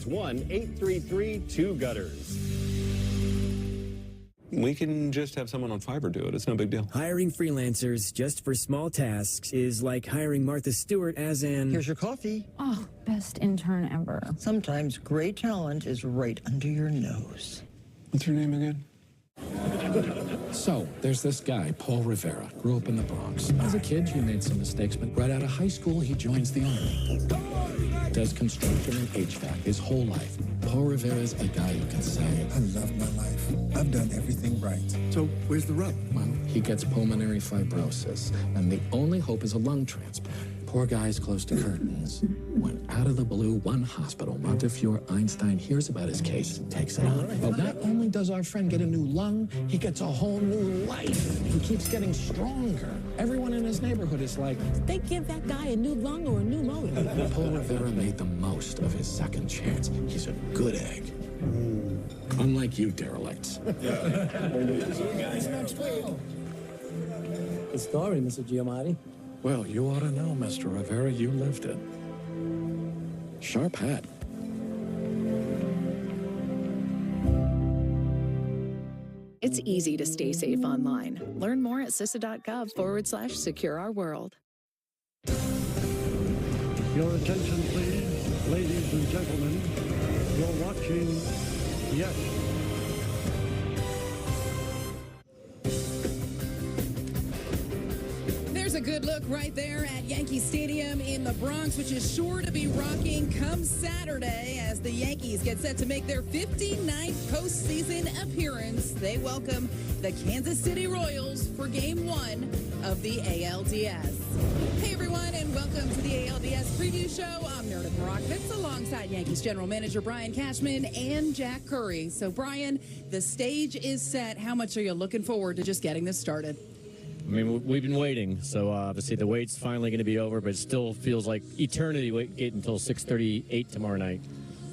Text 1-833-2-GUTTERS. We can just have someone on Fiverr do it. It's no big deal. Hiring freelancers just for small tasks is like hiring Martha Stewart as an... Here's your coffee. Oh, best intern ever. Sometimes great talent is right under your nose. What's your name again? So, there's this guy, Paul Rivera, grew up in the Bronx. As a kid, he made some mistakes, but right out of high school, he joins the Army. Does construction and HVAC his whole life. Paul Rivera's a guy who can say, I love my life. I've done everything right. So, where's the rub? Well, he gets pulmonary fibrosis, and the only hope is a lung transplant. Poor guy's close to curtains. When out of the blue, one hospital, Montefiore Einstein, hears about his case, takes it on. But not only does our friend get a new lung, he gets a whole new life. He keeps getting stronger. Everyone in his neighborhood is like, did they give that guy a new lung or a new motor? Paul Rivera made the most of his second chance. He's a good egg. Unlike you derelicts. The story, Mr. Giamatti. Well, you ought to know, Mr. Rivera, you lived it. Sharp hat. It's easy to stay safe online. Learn more at CISA.gov/secure-our-world. Your attention, please, ladies and gentlemen. You're watching Yes. There's a good look right there at Yankee Stadium in the Bronx, which is sure to be rocking come Saturday as the Yankees get set to make their 59th postseason appearance. They welcome the Kansas City Royals for Game 1 of the ALDS. Hey, everyone, and welcome to the ALDS preview show. I'm Meredith Morakovitz alongside Yankees General Manager Brian Cashman and Jack Curry. So, Brian, the stage is set. How much are you looking forward to just getting this started? I mean, we've been waiting, so obviously the wait's finally going to be over, but it still feels like eternity wait until 6:38 tomorrow night.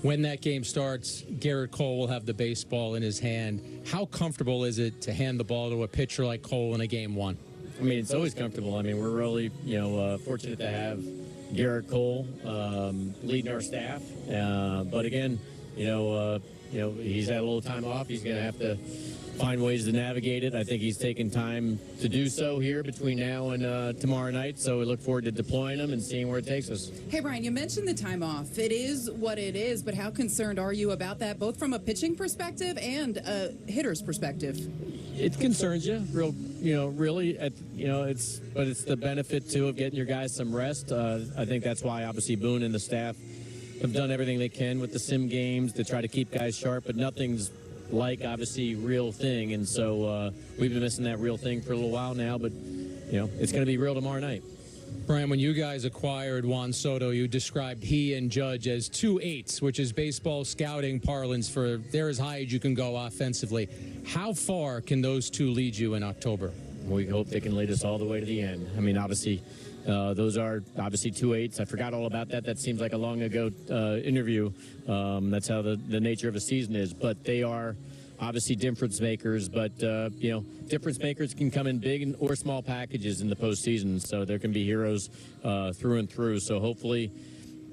When that game starts, Garrett Cole will have the baseball in his hand. How comfortable is it to hand the ball to a pitcher like Cole in a Game 1? I mean, it's always comfortable. I mean, we're really, fortunate to have Garrett Cole leading our staff. But again, he's had a little time off. He's going to have to find ways to navigate it. I think he's taken time to do so here between now and tomorrow night. So we look forward to deploying him and seeing where it takes us. Hey, Brian, you mentioned the time off. It is what it is, but how concerned are you about that, both from a pitching perspective and a hitter's perspective? It concerns you, really. It's the benefit too of getting your guys some rest. I think that's why obviously Boone and the staff have done everything they can with the sim games to try to keep guys sharp, but nothing's like obviously real thing, and so we've been missing that real thing for a little while now, but it's going to be real tomorrow night. Brian, when you guys acquired Juan Soto, you described he and Judge as 2 8s, which is baseball scouting parlance for they're as high as you can go offensively. How far can those two lead you in October? We hope they can lead us all the way to the end. I mean, obviously, those are obviously 2 8s. I forgot all about that. That seems like a long ago interview. That's how the nature of a season is. But they are obviously difference makers. But, difference makers can come in big or small packages in the postseason. So there can be heroes through and through. So hopefully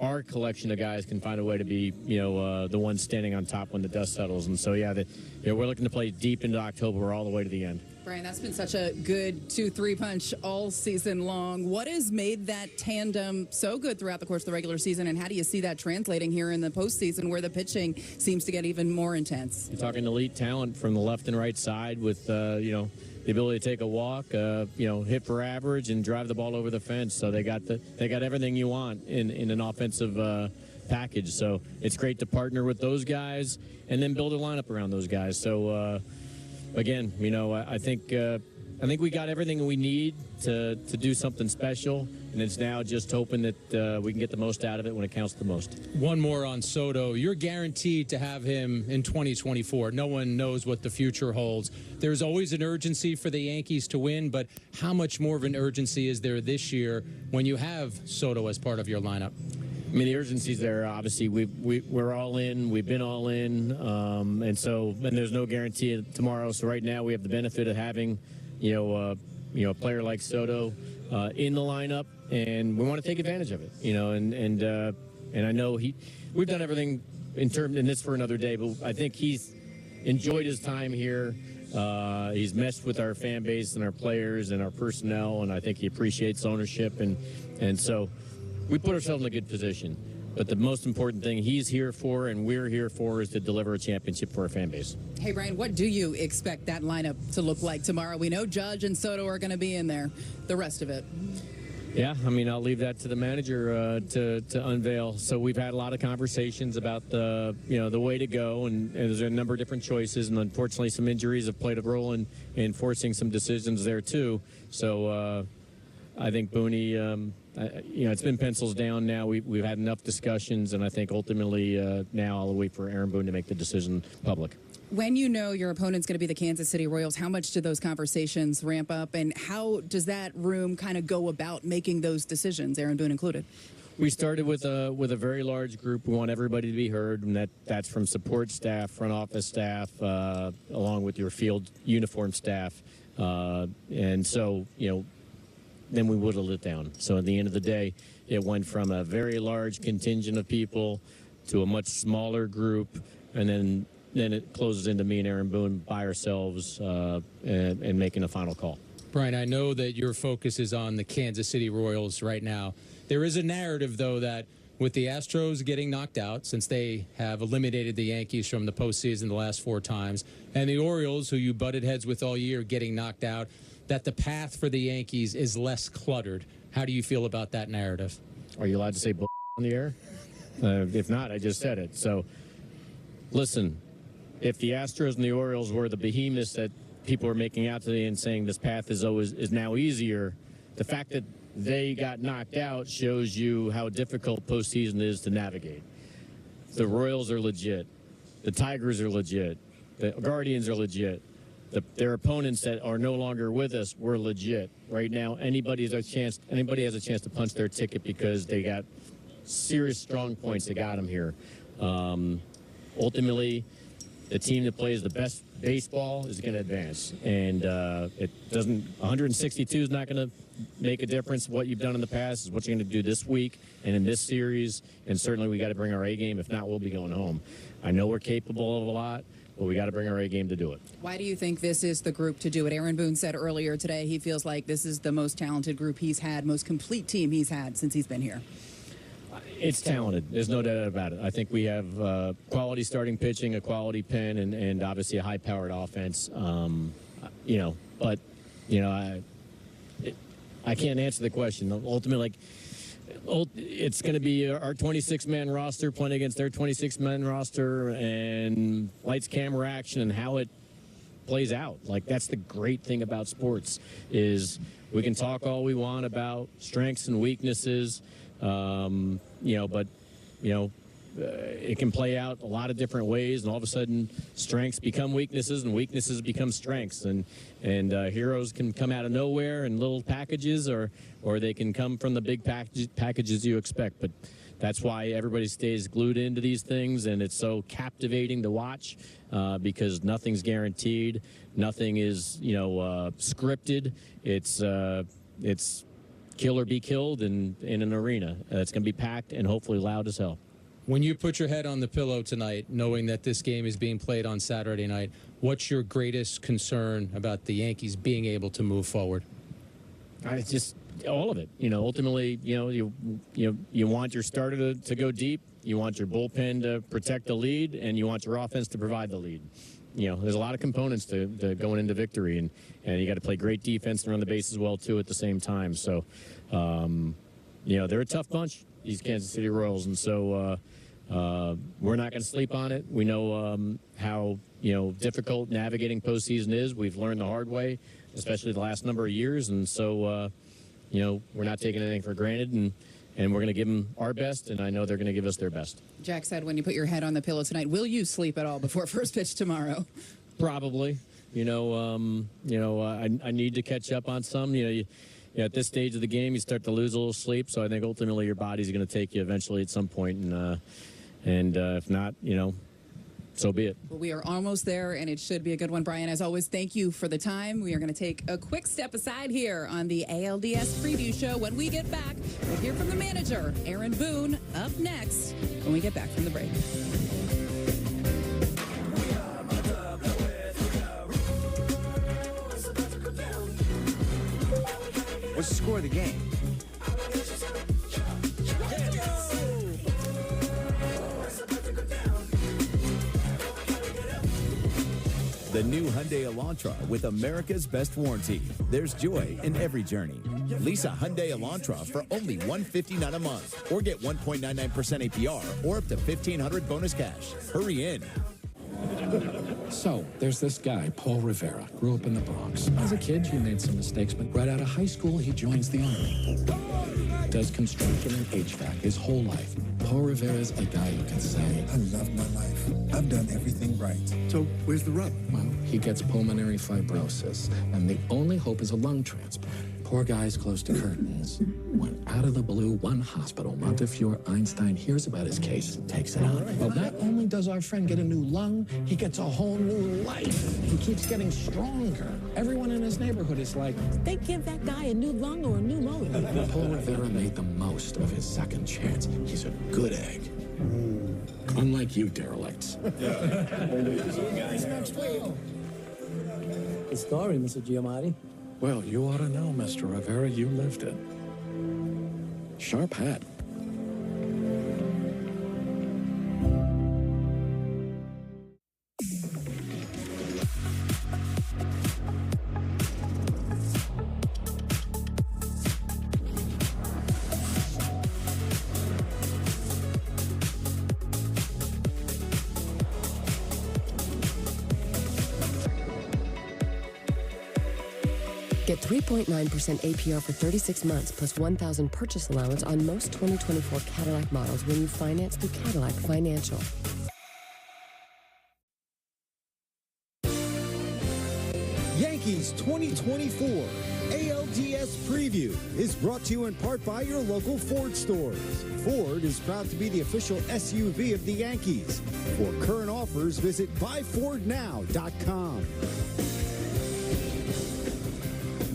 our collection of guys can find a way to be, the ones standing on top when the dust settles. And so, we're looking to play deep into October all the way to the end. Brian, that's been such a good 2-3 punch all season long. What has made that tandem so good throughout the course of the regular season, and how do you see that translating here in the postseason where the pitching seems to get even more intense? You're talking elite talent from the left and right side with, the ability to take a walk, hit for average and drive the ball over the fence. So they got everything you want in an offensive package. So it's great to partner with those guys and then build a lineup around those guys. So, again, I think we got everything we need to do something special, and it's now just hoping that we can get the most out of it when it counts the most. One more on Soto. You're guaranteed to have him in 2024. No one knows what the future holds. There's always an urgency for the Yankees to win, but how much more of an urgency is there this year when you have Soto as part of your lineup? I mean, the urgency's there. Obviously, we're all in. We've been all in, and there's no guarantee tomorrow. So right now, we have the benefit of having, a player like Soto in the lineup, and we want to take advantage of it. And I know we've done everything and this for another day, but I think he's enjoyed his time here. He's meshed with our fan base and our players and our personnel, and I think he appreciates ownership, and so we put ourselves in a good position. But the most important thing he's here for and we're here for is to deliver a championship for our fan base. Hey, Brian, what do you expect that lineup to look like tomorrow? We know Judge and Soto are going to be in there. The rest of it. Yeah, I mean, I'll leave that to the manager to unveil. So we've had a lot of conversations about the way to go, and there's a number of different choices, and unfortunately some injuries have played a role in forcing some decisions there too. So I think Booney, it's been pencils down now. We've had enough discussions, and I think ultimately now I'll wait for Aaron Boone to make the decision public. When you know your opponent's going to be the Kansas City Royals, how much do those conversations ramp up, and how does that room kind of go about making those decisions, Aaron Boone included? We started with a very large group. We want everybody to be heard, and that's from support staff, front office staff, along with your field uniform staff, and so then we whittled it down. So at the end of the day, it went from a very large contingent of people to a much smaller group, and then it closes into me and Aaron Boone by ourselves and making a final call. Brian, I know that your focus is on the Kansas City Royals right now. There is a narrative, though, that with the Astros getting knocked out, since they have eliminated the Yankees from the postseason the last 4 times, and the Orioles, who you butted heads with all year, getting knocked out, that the path for the Yankees is less cluttered. How do you feel about that narrative? Are you allowed to say on the air? If not, I just said it. So, listen, if the Astros and the Orioles were the behemoths that people are making out today and saying this path is now easier, the fact that they got knocked out shows you how difficult postseason is to navigate. The Royals are legit. The Tigers are legit. The Guardians are legit. Their opponents that are no longer with us were legit. Right now, anybody has a chance to punch their ticket because they got serious strong points that got them here. Ultimately, the team that plays the best baseball is going to advance, and 162 is not going to make a difference. What you've done in the past is what you're going to do this week and in this series, and certainly we got to bring our A game. If not, we'll be going home. I know we're capable of a lot, but we got to bring our A game to do it. Why do you think this is the group to do it? Aaron Boone said earlier today he feels like this is the most talented group he's had, most complete team he's had since he's been here. It's talented. There's no doubt about it. I think we have quality starting pitching, a quality pen, and obviously a high-powered offense. I can't answer the question. Ultimately, it's going to be our 26-man roster playing against their 26-man roster, and lights, camera, action, and how it plays out. Like, that's the great thing about sports is we can talk all we want about strengths and weaknesses, it can play out a lot of different ways, and all of a sudden strengths become weaknesses and weaknesses become strengths, and heroes can come out of nowhere in little packages, or they can come from the big packages you expect. But that's why everybody stays glued into these things, and it's so captivating to watch because nothing's guaranteed, nothing is scripted. It's kill or be killed in an arena. It's going to be packed and hopefully loud as hell. When you put your head on the pillow tonight, knowing that this game is being played on Saturday night, what's your greatest concern about the Yankees being able to move forward? It's just all of it. Ultimately, you want your starter to go deep, you want your bullpen to protect the lead, and you want your offense to provide the lead. There's a lot of components to going into victory, and you got to play great defense and run the bases well too at the same time. So, they're a tough bunch, these Kansas City Royals, and so we're not going to sleep on it. We know how difficult navigating postseason is. We've learned the hard way, especially the last number of years, and so we're not taking anything for granted, and we're going to give them our best, and I know they're going to give us their best. Jack said when you put your head on the pillow tonight, will you sleep at all before first pitch tomorrow? Probably. I need to catch up on some. At this stage of the game, you start to lose a little sleep, so I think ultimately your body's going to take you eventually at some point, and if not, so be it. Well, we are almost there, and it should be a good one. Brian, as always, thank you for the time. We are going to take a quick step aside here on the ALDS preview show. When we get back, we'll hear from the manager, Aaron Boone, up next when we get back from the break. enjoy the game. The new Hyundai Elantra with America's best warranty. There's joy in every journey. Lease a Hyundai Elantra for only $159 a month, or get 1.99% APR or up to $1,500 bonus cash. Hurry in. So, there's this guy, Paul Rivera, grew up in the Bronx. As a kid, he made some mistakes, but right out of high school, he joins the Army. Does construction and HVAC his whole life. Paul Rivera's a guy who can say, I love my life. I've done everything right. So where's the rub? Well, he gets pulmonary fibrosis, and the only hope is a lung transplant. Poor guy's close to curtains. When out of the blue, one hospital, Montefiore Einstein, hears about his case and takes it on. Well, not only does our friend get a new lung, he gets a whole new life. He keeps getting stronger. Everyone in his neighborhood is like, they give that guy a new lung or a new motor. Paul Rivera made the most of his second chance. He's a good egg. Unlike you derelicts. The story, Mr. Giamatti. Well, you ought to know, Mr. Rivera. You lived it. Sharp hat. Get 3.9% APR for 36 months plus $1,000 purchase allowance on most 2024 Cadillac models when you finance through Cadillac Financial. Yankees 2024 ALDS Preview is brought to you in part by your local Ford stores. Ford is proud to be the official SUV of the Yankees. For current offers, visit buyfordnow.com.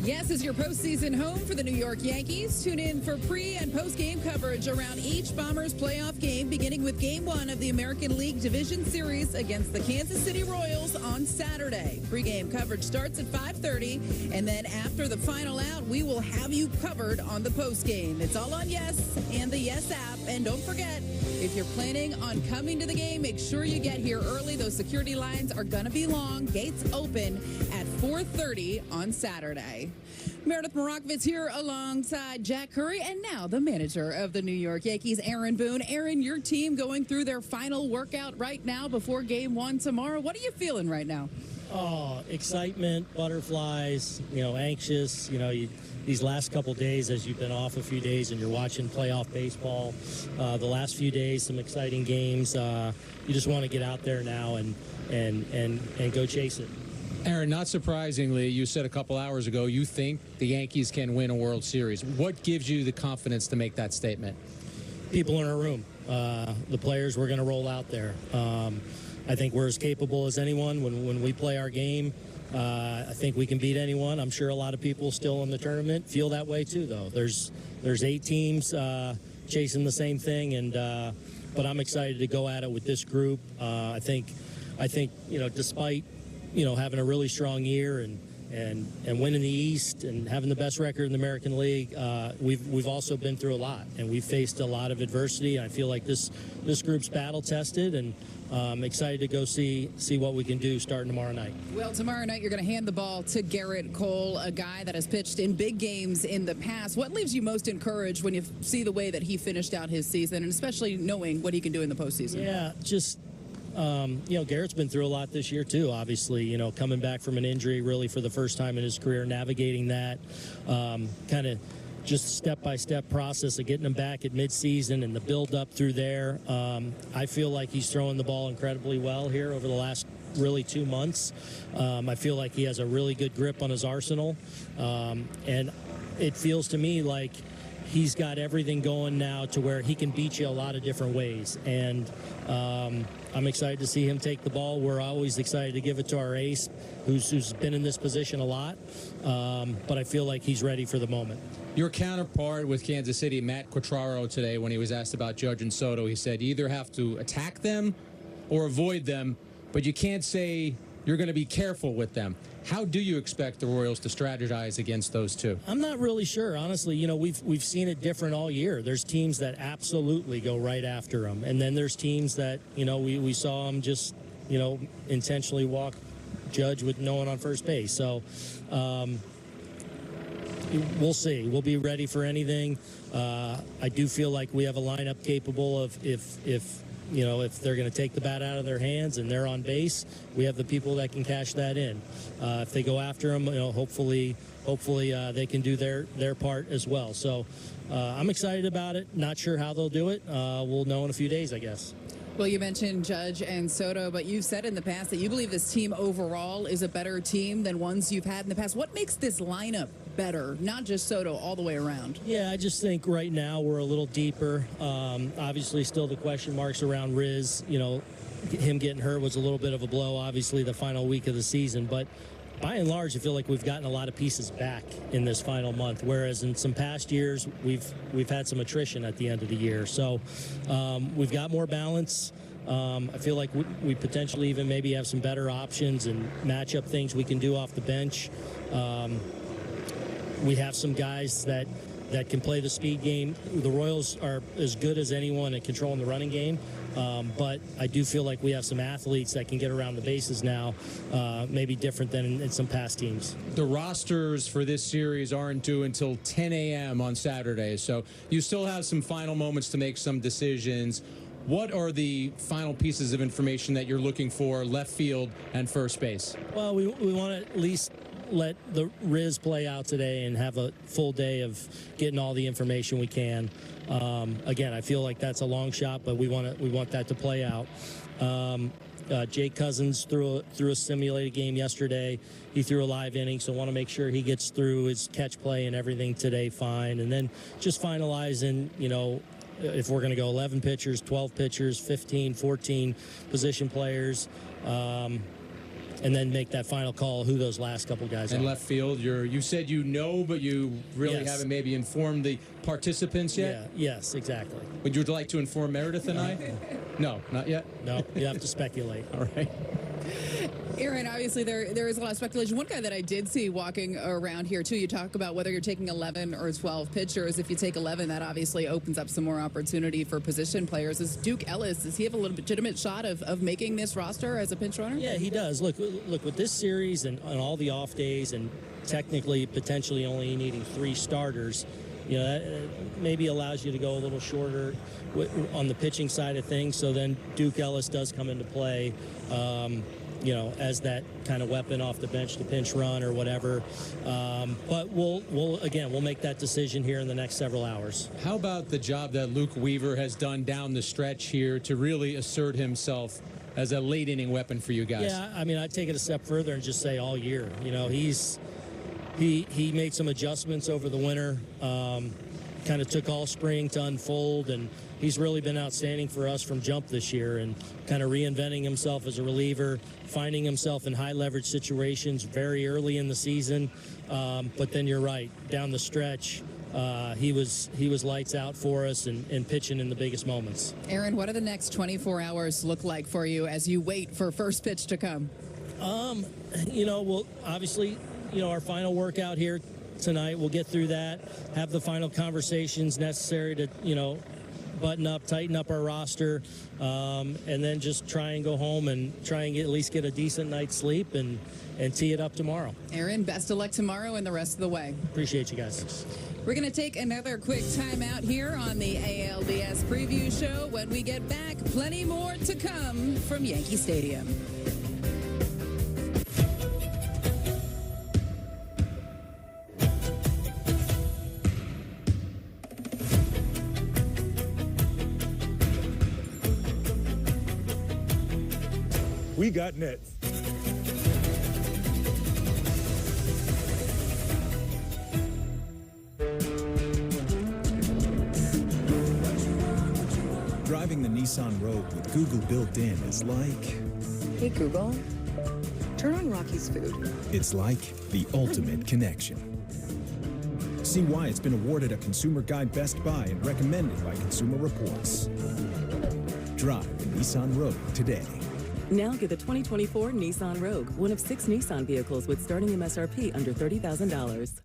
Yes is your postseason home for the New York Yankees. Tune in for pre- and post-game coverage around each Bombers playoff game, beginning with Game 1 of the American League Division Series against the Kansas City Royals on Saturday. Pre-game coverage starts at 5:30, and then after the final out, we will have you covered on the post-game. It's all on Yes and the Yes app. And don't forget, if you're planning on coming to the game, make sure you get here early. Those security lines are going to be long. Gates open at 4:30 on Saturday. Meredith Morakovitz here alongside Jack Curry, and now the manager of the New York Yankees, Aaron Boone. Aaron, your team going through their final workout right now before Game 1 tomorrow. What are you feeling right now? Oh, excitement, butterflies, anxious, these last couple days as you've been off a few days and you're watching playoff baseball. The last few days, some exciting games. You just want to get out there now and go chase it. Aaron, not surprisingly, you said a couple hours ago you think the Yankees can win a World Series. What gives you the confidence to make that statement? People in our room. The players we're going to roll out there. I think we're as capable as anyone when we play our game. I think we can beat anyone. I'm sure a lot of people still in the tournament feel that way too, though. There's 8 teams chasing the same thing, but I'm excited to go at it with this group. I think despite having a really strong year and winning the East and having the best record in the American League, we've also been through a lot, and we've faced a lot of adversity. I feel like this group's battle tested, and excited to go see what we can do starting tomorrow night. Well, tomorrow night you're going to hand the ball to Garrett Cole, a guy that has pitched in big games in the past. What leaves you most encouraged when you see the way that he finished out his season, and especially knowing what he can do in the postseason? Yeah, just Garrett's been through a lot this year too, obviously, coming back from an injury really for the first time in his career, navigating that, kind of just step-by-step process of getting him back at midseason and the build-up through there. I feel like he's throwing the ball incredibly well here over the last really 2 months. I feel like he has a really good grip on his arsenal, and it feels to me like he's got everything going now to where he can beat you a lot of different ways, and I'm excited to see him take the ball. We're always excited to give it to our ace, who's been in this position a lot, but I feel like he's ready for the moment. Your counterpart with Kansas City, Matt Quatraro, today, when he was asked about Judge and Soto, he said you either have to attack them or avoid them, but you can't say you're going to be careful with them. How do you expect the Royals to strategize against those two? I'm not really sure, honestly. You know, we've seen it different all year. There's teams that absolutely go right after them, and then there's teams that, you know, we saw them just, you know, intentionally walk Judge with no one on first base. So we'll see. We'll be ready for anything. I do feel like we have a lineup capable of if they're going to take the bat out of their hands and they're on base, we have the people that can cash that in. If they go after them, you know, hopefully they can do their part as well. So I'm excited about it. Not sure how they'll do it. We'll know in a few days, I guess. Well, you mentioned Judge and Soto, but you've said in the past that you believe this team overall is a better team than ones you've had in the past. What makes this lineup better, not just Soto, all the way around? Yeah, I just think right now we're a little deeper. Obviously, still the question marks around Riz. You know, him getting hurt was a little bit of a blow, obviously, the final week of the season. But by and large, I feel like we've gotten a lot of pieces back in this final month, whereas in some past years, we've had some attrition at the end of the year. So we've got more balance. I feel like we potentially even maybe have some better options and matchup things we can do off the bench. We have some guys that can play the speed game. The Royals are as good as anyone at controlling the running game, but I do feel like we have some athletes that can get around the bases now, maybe different than in some past teams. The rosters for this series aren't due until 10 a.m. on Saturday, so you still have some final moments to make some decisions. What are the final pieces of information that you're looking for, left field and first base? Well, we want to at least let the Riz play out today and have a full day of getting all the information we can. Again, I feel like that's a long shot, but we want that to play out. Jake Cousins threw a simulated game yesterday. He threw a live inning, so I want to make sure he gets through his catch play and everything today fine. And then just finalizing, you know, if we're going to go 11 pitchers, 12 pitchers, 15, 14 position players, and then make that final call who those last couple guys are. And left field, you said you know, but you really haven't maybe informed the participants yet? Yeah, yes, exactly. Would you like to inform Meredith and I? No, not yet? No, you have to speculate. All right. Aaron, obviously there is a lot of speculation. One guy that I did see walking around here, too, you talk about whether you're taking 11 or 12 pitchers. If you take 11, that obviously opens up some more opportunity for position players. Is Duke Ellis, does he have a legitimate shot of making this roster as a pinch runner? Yeah, he does. Look, with this series and all the off days and technically potentially only needing 3 starters, you know, that maybe allows you to go a little shorter on the pitching side of things. So then Duke Ellis does come into play, you know, as that kind of weapon off the bench to pinch run or whatever. But we'll make that decision here in the next several hours. How about the job that Luke Weaver has done down the stretch here to really assert himself as a late inning weapon for you guys? Yeah, I mean, I'd take it a step further and just say all year. You know, he made some adjustments over the winter, kind of took all spring to unfold, and he's really been outstanding for us from jump this year and kind of reinventing himself as a reliever, finding himself in high leverage situations very early in the season. But then you're right, down the stretch, he was lights out for us and pitching in the biggest moments. Aaron, what do the next 24 hours look like for you as you wait for first pitch to come? You know, well, obviously, you know, our final workout here tonight, we'll get through that, have the final conversations necessary to, you know, button up, tighten up our roster, and then just try and go home and try and at least get a decent night's sleep and tee it up tomorrow. Aaron, best of luck tomorrow and the rest of the way. Appreciate you guys. We're going to take another quick time out here on the ALDS preview show. When we get back, plenty more to come from Yankee Stadium. We got Nets. Driving the Nissan Rogue with Google built in is like... Hey, Google, turn on Rocky's Food. It's like the ultimate connection. See why it's been awarded a Consumer Guide Best Buy and recommended by Consumer Reports. Drive the Nissan Rogue today. Now get the 2024 Nissan Rogue, one of 6 Nissan vehicles with starting MSRP under $30,000.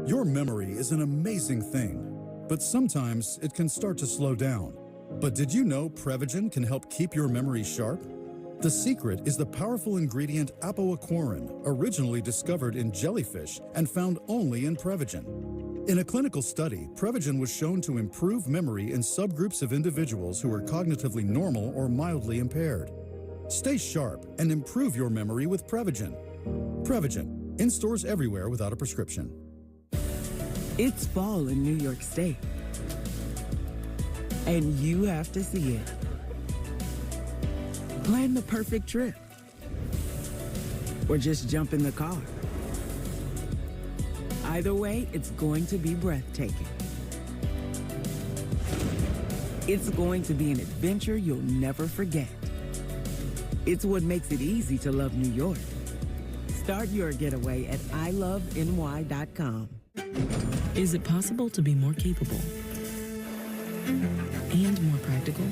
Your memory is an amazing thing, but sometimes it can start to slow down. But did you know Prevagen can help keep your memory sharp? The secret is the powerful ingredient apoaquarin, originally discovered in jellyfish and found only in Prevagen. In a clinical study, Prevagen was shown to improve memory in subgroups of individuals who are cognitively normal or mildly impaired. Stay sharp and improve your memory with Prevagen. Prevagen, in stores everywhere without a prescription. It's fall in New York State, and you have to see it. Plan the perfect trip, or just jump in the car. Either way, it's going to be breathtaking. It's going to be an adventure you'll never forget. It's what makes it easy to love New York. Start your getaway at iloveny.com. Is it possible to be more capable and more practical?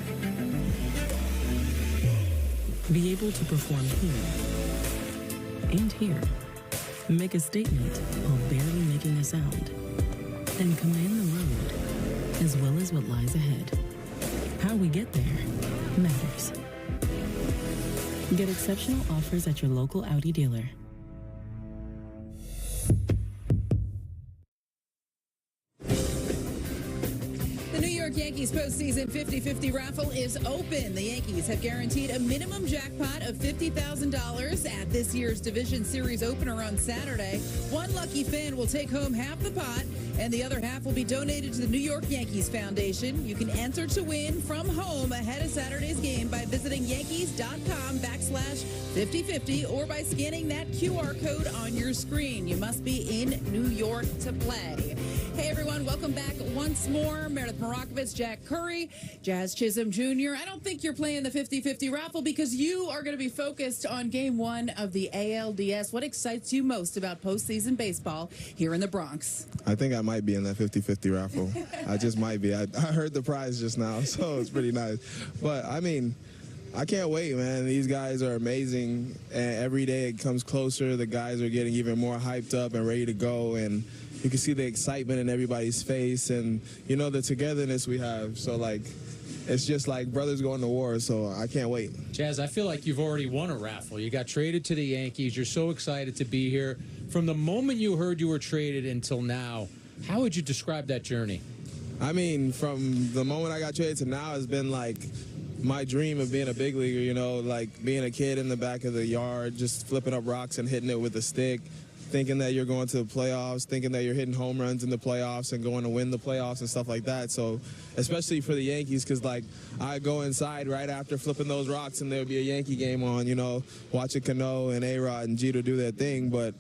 Be able to perform here and here. Make a statement while barely making a sound. And command the road, as well as what lies ahead. How we get there matters. Get exceptional offers at your local Audi dealer. Yankees postseason 50-50 raffle is open. The Yankees have guaranteed a minimum jackpot of $50,000 at this year's Division Series opener on Saturday. One lucky fan will take home half the pot, and the other half will be donated to the New York Yankees Foundation. You can enter to win from home ahead of Saturday's game by visiting yankees.com/5050 or by scanning that QR code on your screen. You must be in New York to play. Hey, everyone. Welcome back once more. Meredith Morakovitz, Jack Curry, Jazz Chisholm Jr. I don't think you're playing the 50-50 raffle because you are going to be focused on Game 1 of the ALDS. What excites you most about postseason baseball here in the Bronx? I think I might be in that 50-50 raffle. I just might be. I heard the prize just now, so it's pretty nice. But, I mean, I can't wait, man. These guys are amazing, and every day it comes closer. The guys are getting even more hyped up and ready to go, and you can see the excitement in everybody's face and, you know, the togetherness we have. So, like, it's just like brothers going to war, so I can't wait. Jazz, I feel like you've already won a raffle. You got traded to the Yankees. You're so excited to be here. From the moment you heard you were traded until now, how would you describe that journey? I mean, from the moment I got traded to now, it's been like my dream of being a big leaguer, you know, like being a kid in the back of the yard, just flipping up rocks and hitting it with a stick, thinking that you're going to the playoffs, thinking that you're hitting home runs in the playoffs and going to win the playoffs and stuff like that. So, especially for the Yankees, because, like, I go inside right after flipping those rocks and there would be a Yankee game on, you know, watching Cano and A-Rod and Jeter do their thing. But,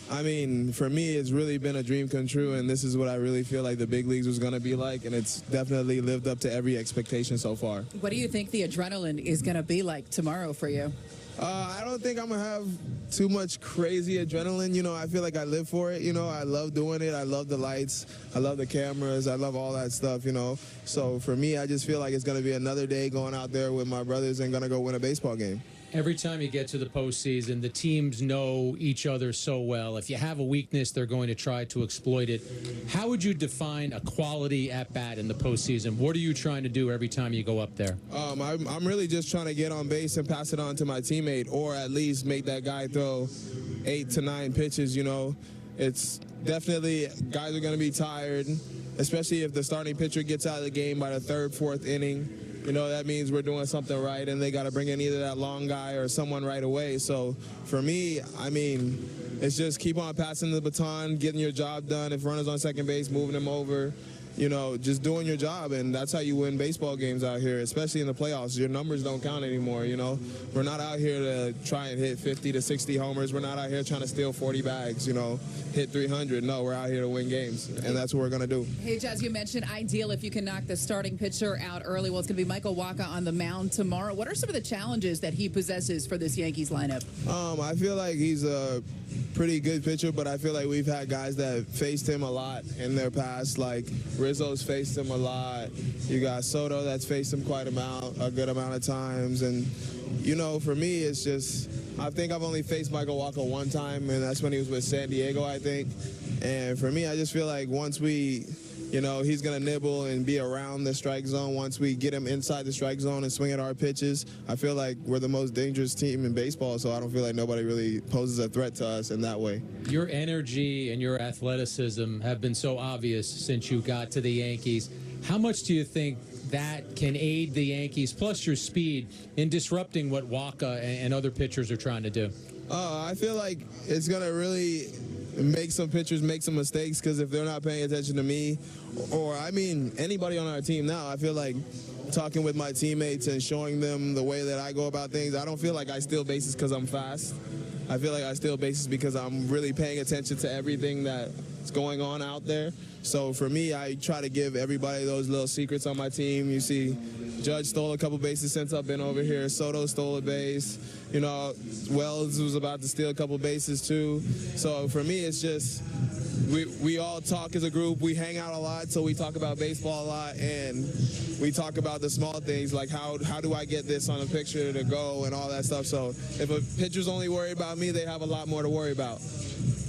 I mean, for me, it's really been a dream come true, and this is what I really feel like the big leagues was going to be like, and it's definitely lived up to every expectation so far. What do you think the adrenaline is going to be like tomorrow for you? I don't think I'm going to have too much crazy adrenaline. You know, I feel like I live for it. You know, I love doing it. I love the lights. I love the cameras. I love all that stuff, you know. So for me, I just feel like it's going to be another day going out there with my brothers and going to go win a baseball game. Every time you get to the postseason, the teams know each other so well. If you have a weakness, they're going to try to exploit it. How would you define a quality at-bat in the postseason? What are you trying to do every time you go up there? I'm really just trying to get on base and pass it on to my teammate, or at least make that guy throw 8 to 9 pitches, you know. It's definitely, guys are going to be tired, especially if the starting pitcher gets out of the game by the 3rd, 4th inning. You know, that means we're doing something right, and they got to bring in either that long guy or someone right away. So for me, I mean, it's just keep on passing the baton, getting your job done. If runners on second base, moving them over, you know, just doing your job. And that's how you win baseball games out here, especially in the playoffs. Your numbers don't count anymore, you know. We're not out here to try and hit 50 to 60 homers. We're not out here trying to steal 40 bags, you know, hit 300. No, we're out here to win games, and that's what we're going to do. Hey, Jazz, you mentioned ideal if you can knock the starting pitcher out early. Well, it's going to be Michael Wacha on the mound tomorrow. What are some of the challenges that he possesses for this Yankees lineup? I feel like he's a pretty good pitcher, but I feel like we've had guys that faced him a lot in their past. Like Rizzo's faced him a lot. You got Soto that's faced him a good amount of times. And, you know, for me, it's just, I think I've only faced Michael Wacha one time, and that's when he was with San Diego, I think. And for me, I just feel like once we, you know, he's going to nibble and be around the strike zone. Once we get him inside the strike zone and swing at our pitches, I feel like we're the most dangerous team in baseball, so I don't feel like nobody really poses a threat to us in that way. Your energy and your athleticism have been so obvious since you got to the Yankees. How much do you think that can aid the Yankees, plus your speed, in disrupting what Wacha and other pitchers are trying to do? I feel like it's going to really make some pitchers make some mistakes, because if they're not paying attention to me, or I mean anybody on our team now, I feel like talking with my teammates and showing them the way that I go about things, I don't feel like I steal bases because I'm fast. I feel like I steal bases because I'm really paying attention to everything that's going on out there. So for me, I try to give everybody those little secrets on my team. You see, Judge stole a couple bases since I've been over here. Soto stole a base. You know, Wells was about to steal a couple bases too. So for me, it's just we all talk as a group. We hang out a lot, so we talk about baseball a lot, and we talk about the small things like how do I get this on a picture to go and all that stuff. So if a pitcher's only worried about me, they have a lot more to worry about.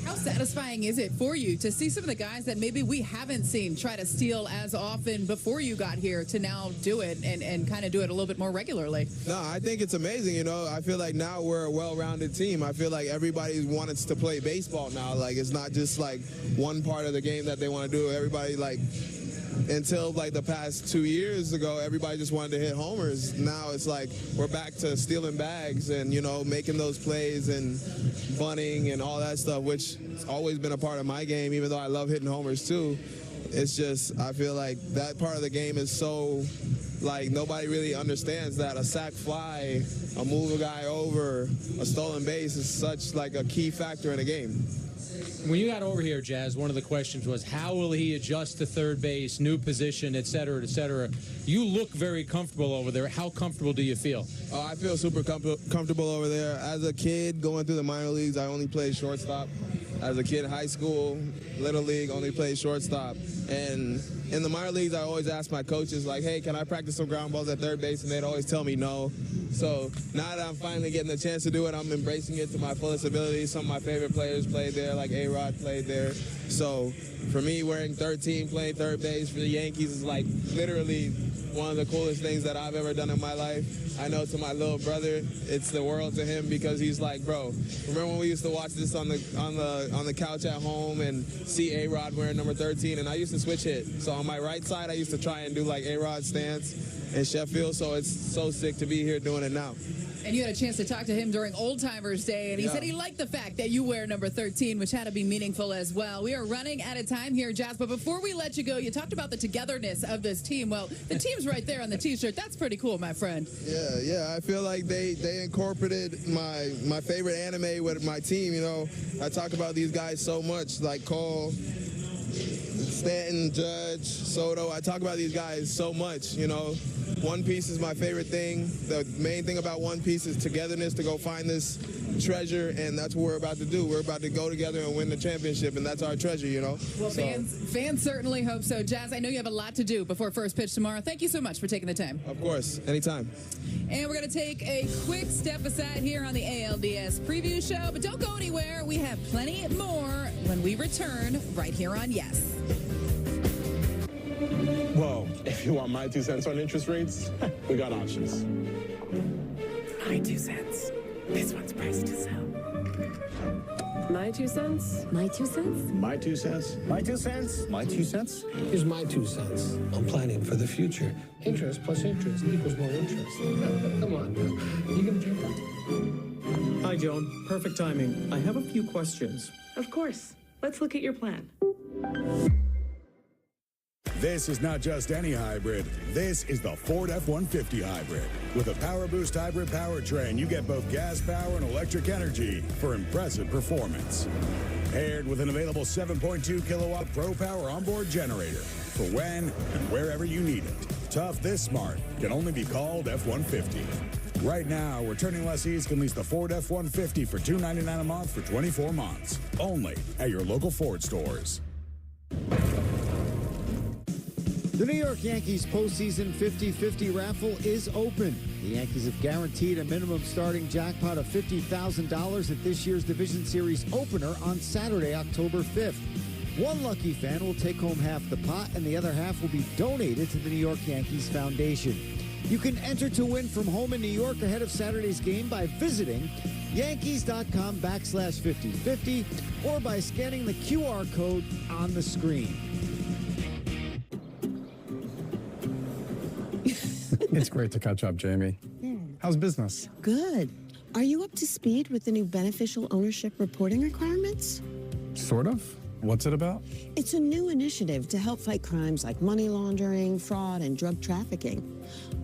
How satisfying is it for you to see some of the guys that maybe we haven't seen try to steal as often before you got here to now do it and kind of do it a little bit more regularly? No, I think it's amazing. You know, I feel like now we're a well-rounded team. I feel like everybody wants to play baseball now. Like, it's not just like one part of the game that they want to do. Everybody, like, until like the past 2 years ago, everybody just wanted to hit homers. Now it's like we're back to stealing bags and, you know, making those plays and bunting and all that stuff, which has always been a part of my game, even though I love hitting homers too. It's just, I feel like that part of the game is so, like, nobody really understands that a sac fly, a move a guy over, a stolen base is such like a key factor in the game. When you got over here, Jazz, one of the questions was, how will he adjust to third base, new position, et cetera, et cetera? You look very comfortable over there. How comfortable do you feel? I feel super comfortable over there. As a kid going through the minor leagues, I only played shortstop. As a kid in high school, Little League, only played shortstop. And in the minor leagues, I always ask my coaches, like, hey, can I practice some ground balls at third base? And they'd always tell me no. So now that I'm finally getting the chance to do it, I'm embracing it to my fullest ability. Some of my favorite players played there, like A-Rod played there. So for me, wearing 13, playing third base for the Yankees is like literally one of the coolest things that I've ever done in my life. I know to my little brother, it's the world to him, because he's like, bro, remember when we used to watch this on the couch at home and see A-Rod wearing number 13, and I used to switch hit. So on my right side, I used to try and do like A-Rod's stance in Sheffield, so it's so sick to be here doing it now. And you had a chance to talk to him during Old Timers Day, and he said he liked the fact that you wear number 13, which had to be meaningful as well. We are running out of time here, Jazz, but before we let you go, you talked about the togetherness of this team. Well, the team's right there on the T-shirt. That's pretty cool, my friend. Yeah, I feel like they incorporated my favorite anime with my team. You know, I talk about these guys so much, like Cole, Stanton, Judge, Soto. I talk about these guys so much, you know. One Piece is my favorite thing. The main thing about One Piece is togetherness, to go find this treasure, and that's what we're about to do. We're about to go together and win the championship, and that's our treasure, you know. Well, fans certainly hope so. Jazz, I know you have a lot to do before first pitch tomorrow. Thank you so much for taking the time. Of course, anytime. And we're going to take a quick step aside here on the ALDS preview show, but don't go anywhere. We have plenty more when we return right here on Yes. Well, if you want my 2 cents on interest rates, we got options. My 2 cents. This one's priced to sell. My 2 cents? My 2 cents? My 2 cents? My 2 cents? My 2 cents? Here's my 2 cents. I'm planning for the future. Interest plus interest equals more interest. Come on, you can take that. Hi, Joan. Perfect timing. I have a few questions. Of course. Let's look at your plan. This is not just any hybrid. This is the Ford F-150 Hybrid. With a Power Boost hybrid powertrain, you get both gas power and electric energy for impressive performance. Paired with an available 7.2 kilowatt Pro Power onboard generator for when and wherever you need it. Tough this smart can only be called F-150. Right now, returning lessees can lease the Ford F-150 for $299 a month for 24 months. Only at your local Ford stores. The New York Yankees postseason 50-50 raffle is open. The Yankees have guaranteed a minimum starting jackpot of $50,000 at this year's Division Series opener on Saturday, October 5th. One lucky fan will take home half the pot, and the other half will be donated to the New York Yankees Foundation. You can enter to win from home in New York ahead of Saturday's game by visiting Yankees.com/5050 or by scanning the QR code on the screen. It's great to catch up, Jamie. How's business? Good. Are you up to speed with the new beneficial ownership reporting requirements? Sort of. What's it about? It's a new initiative to help fight crimes like money laundering, fraud, and drug trafficking.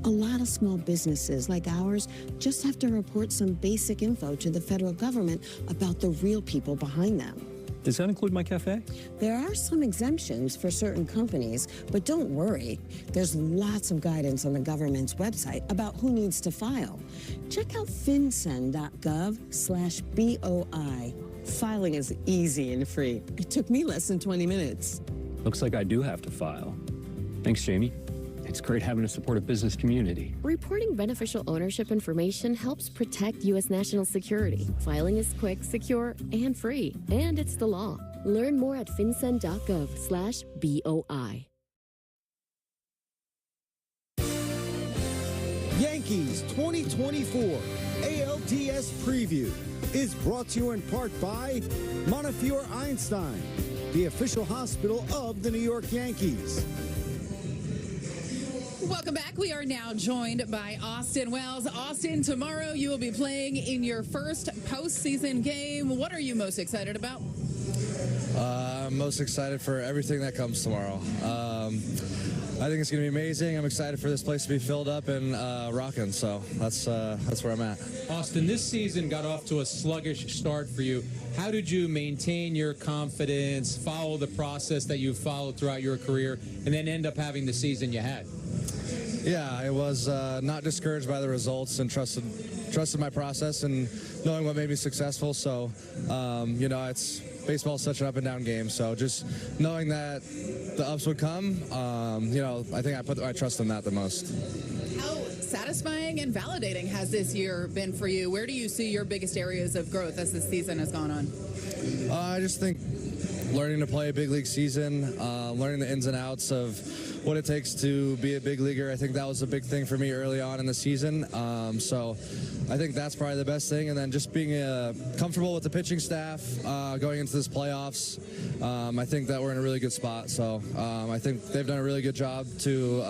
A lot of small businesses like ours just have to report some basic info to the federal government about the real people behind them. Does that include my cafe? There are some exemptions for certain companies, but don't worry. There's lots of guidance on the government's website about who needs to file. Check out fincen.gov/BOI. Filing is easy and free. It took me less than 20 minutes. Looks like I do have to file. Thanks, Jamie. It's great having a supportive business community. Reporting beneficial ownership information helps protect U.S. national security. Filing is quick, secure, and free. And it's the law. Learn more at fincen.gov/BOI. Yankees 2024 ALDS Preview is brought to you in part by Montefiore Einstein, the official hospital of the New York Yankees. Welcome back. We are now joined by Austin Wells. Austin, tomorrow you will be playing in your first postseason game. What are you most excited about? I'm most excited for everything that comes tomorrow. I think it's going to be amazing. I'm excited for this place to be filled up and rocking, so that's where I'm at. Austin, this season got off to a sluggish start for you. How did you maintain your confidence, follow the process that you've followed throughout your career, and then end up having the season you had? Yeah, I was not discouraged by the results and trusted my process and knowing what made me successful. So, you know, baseball's such an up and down game. So just knowing that the ups would come, you know, I think I put my trust in that the most. How satisfying and validating has this year been for you? Where do you see your biggest areas of growth as this season has gone on? I just think learning to play a big league season, learning the ins and outs of what it takes to be a big leaguer. I think that was a big thing for me early on in the season. So I think that's probably the best thing. And then just being comfortable with the pitching staff going into this playoffs. I think that we're in a really good spot. So I think they've done a really good job to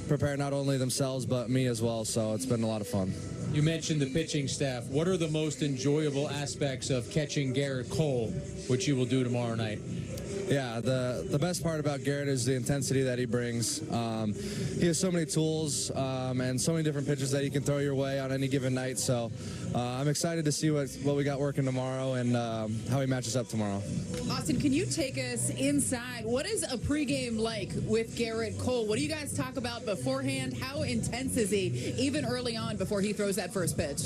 prepare not only themselves but me as well. So it's been a lot of fun. You mentioned the pitching staff. What are the most enjoyable aspects of catching Garrett Cole, which you will do tomorrow night? Yeah, the best part about Garrett is the intensity that he brings. He has so many tools and so many different pitches that he can throw your way on any given night. So I'm excited to see what we got working tomorrow and how he matches up tomorrow. Austin, can you take us inside? What is a pregame like with Garrett Cole? What do you guys talk about beforehand? How intense is he, even early on before he throws that first pitch?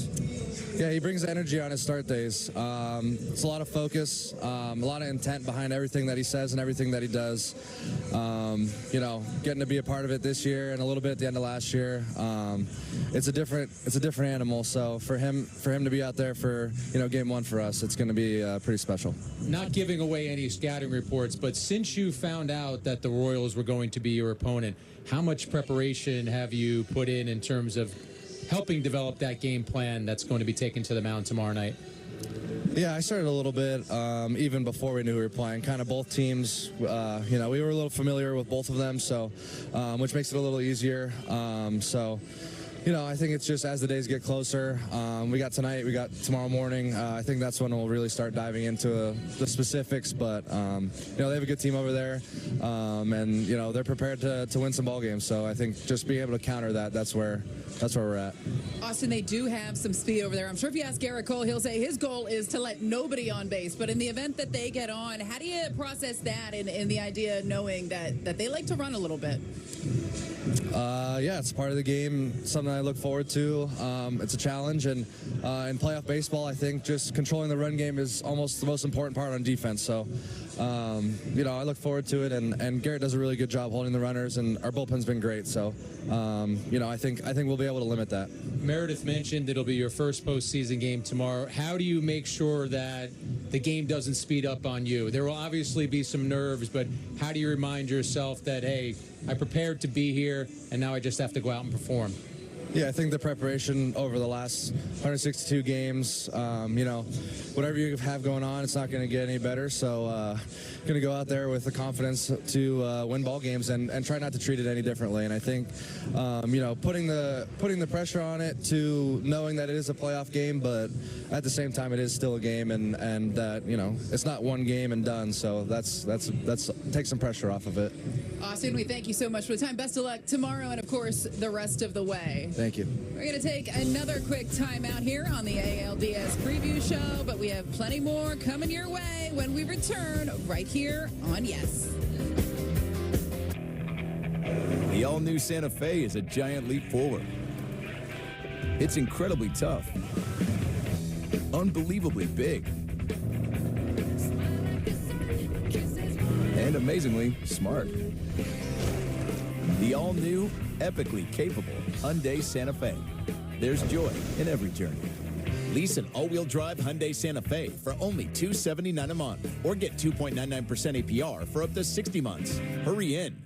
Yeah, he brings energy on his start days. It's a lot of focus, a lot of intent behind everything that he says and everything that he does. You know, getting to be a part of it this year and a little bit at the end of last year, it's a different animal. So for him to be out there for game one for us, it's going to be pretty special. Not giving away any scouting reports, but since you found out that the Royals were going to be your opponent, how much preparation have you put in terms of helping develop that game plan that's going to be taken to the mound tomorrow night? Yeah, I started a little bit even before we knew we were playing. Kind of both teams, we were a little familiar with both of them, so which makes it a little easier. I think it's just as the days get closer. We got tonight, we got tomorrow morning. I think that's when we'll really start diving into the specifics. But they have a good team over there, and they're prepared to win some ball games. So I think just being able to counter that, that's where we're at. Austin, they do have some speed over there. I'm sure if you ask Garrett Cole, he'll say his goal is to let nobody on base. But in the event that they get on, how do you process that in the idea knowing that they like to run a little bit? Yeah, it's part of the game, something I look forward to. It's a challenge, and in playoff baseball, I think just controlling the run game is almost the most important part on defense. So, I look forward to it, and Garrett does a really good job holding the runners, and our bullpen's been great. So, I think we'll be able to limit that. Meredith mentioned it'll be your first postseason game tomorrow. How do you make sure that the game doesn't speed up on you? There will obviously be some nerves, but how do you remind yourself that, hey, I prepared to be here, and now I just have to go out and perform? Yeah, I think the preparation over the last 162 games, whatever you have going on, it's not going to get any better. So, going to go out there with the confidence to win ball games and try not to treat it any differently. And I think, putting the pressure on it to knowing that it is a playoff game, but at the same time, it is still a game, and that it's not one game and done. So that's take some pressure off of it. Austin, we thank you so much for the time. Best of luck tomorrow, and of course the rest of the way. Thank you. We're going to take another quick time out here on the ALDS preview show, but we have plenty more coming your way when we return right here on Yes. The all-new Santa Fe is a giant leap forward. It's incredibly tough, unbelievably big, and amazingly smart. The all-new, epically capable Hyundai Santa Fe. There's joy in every journey. Lease an all-wheel drive Hyundai Santa Fe for only $279 a month, or get 2.99% APR for up to 60 months. Hurry in.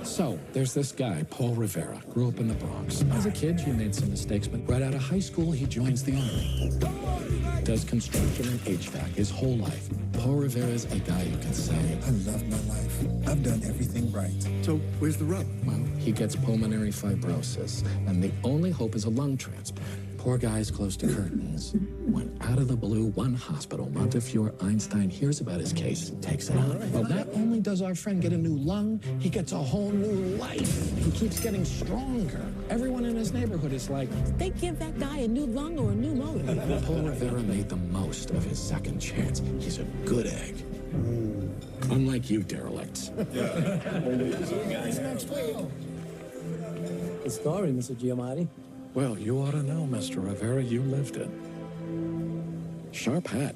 So, there's this guy, Paul Rivera, grew up in the Bronx. As a kid, he made some mistakes, but right out of high school, he joins the Army. Does construction and HVAC his whole life. Paul Rivera's a guy you can say, I love my life. I've done everything right. So, where's the rub? Well, he gets pulmonary fibrosis, and the only hope is a lung transplant. Poor guy's close to curtains. When out of the blue, one hospital, Montefiore Einstein, hears about his case and takes it on. Well, not only does our friend get a new lung, he gets a whole new life. He keeps getting stronger. Everyone in his neighborhood is like, They give that guy a new lung or a new motor. Paul Rivera made the most of his second chance. He's a good egg. Unlike you, derelicts. See you guys next week. The story, Mr. Giamatti. Well, you ought to know, Mr. Rivera. You lived it. Sharp hat.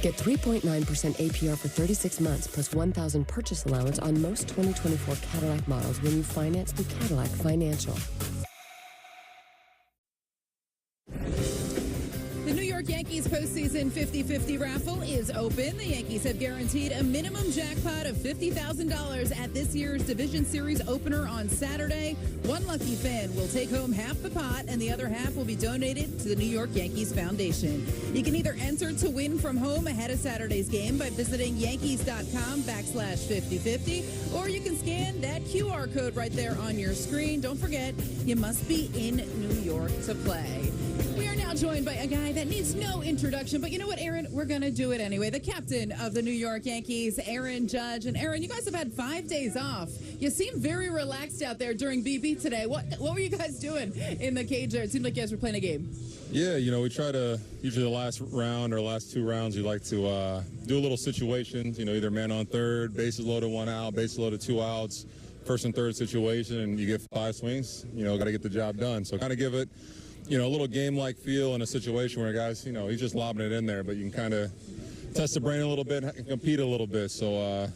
Get 3.9% APR for 36 months plus $1,000 purchase allowance on most 2024 Cadillac models when you finance through Cadillac Financial. The New York Yankees postseason 50-50 raffle is open. The Yankees have guaranteed a minimum jackpot of $50,000 at this year's Division Series opener on Saturday. One lucky fan will take home half the pot, and the other half will be donated to the New York Yankees Foundation. You can either enter to win from home ahead of Saturday's game by visiting yankees.com/5050, or you can scan that QR code right there on your screen. Don't forget, you must be in New York to play. We are now joined by a guy that needs no introduction, but you know what, Aaron? We're going to do it anyway. The captain of the New York Yankees, Aaron Judge. And Aaron, you guys have had 5 days off. You seem very relaxed out there during BB today. What were you guys doing in the cage there? It seemed like you guys were playing a game. Yeah, we try to, usually the last round or last 2 rounds, we like to do a little situations, either man on third, bases loaded, 1 out, bases loaded, 2 outs, first and third situation, and you get 5 swings, got to get the job done. So kind of give it, a little game-like feel in a situation where guys, he's just lobbing it in there, but you can kind of test the brain a little bit and compete a little bit. So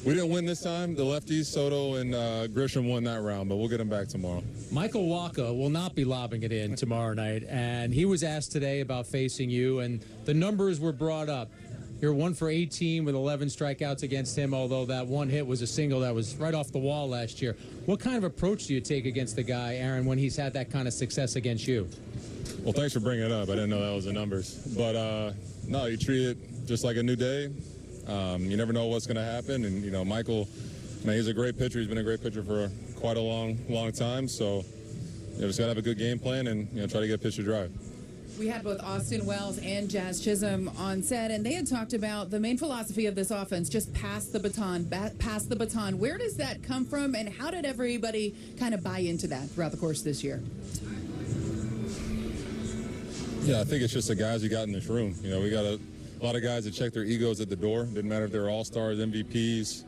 we didn't win this time. The lefties, Soto and Grisham won that round, but we'll get them back tomorrow. Michael Wacha will not be lobbing it in tomorrow night, and he was asked today about facing you, and the numbers were brought up. You're 1 for 18 with 11 strikeouts against him, although that one hit was a single that was right off the wall last year. What kind of approach do you take against the guy, Aaron, when he's had that kind of success against you? Well, thanks for bringing it up. I didn't know that was the numbers. But, no, you treat it just like a new day. You never know what's going to happen. And, Michael, he's a great pitcher. He's been a great pitcher for quite a long time. So, just got to have a good game plan and, try to get a pitch to drive. We had both Austin Wells and Jazz Chisholm on set, and they had talked about the main philosophy of this offense, just pass the baton, pass the baton. Where does that come from, and how did everybody kind of buy into that throughout the course of this year? Yeah, I think it's just the guys we got in this room. You know, we got a lot of guys that check their egos at the door. Didn't matter if they were all-stars, MVPs,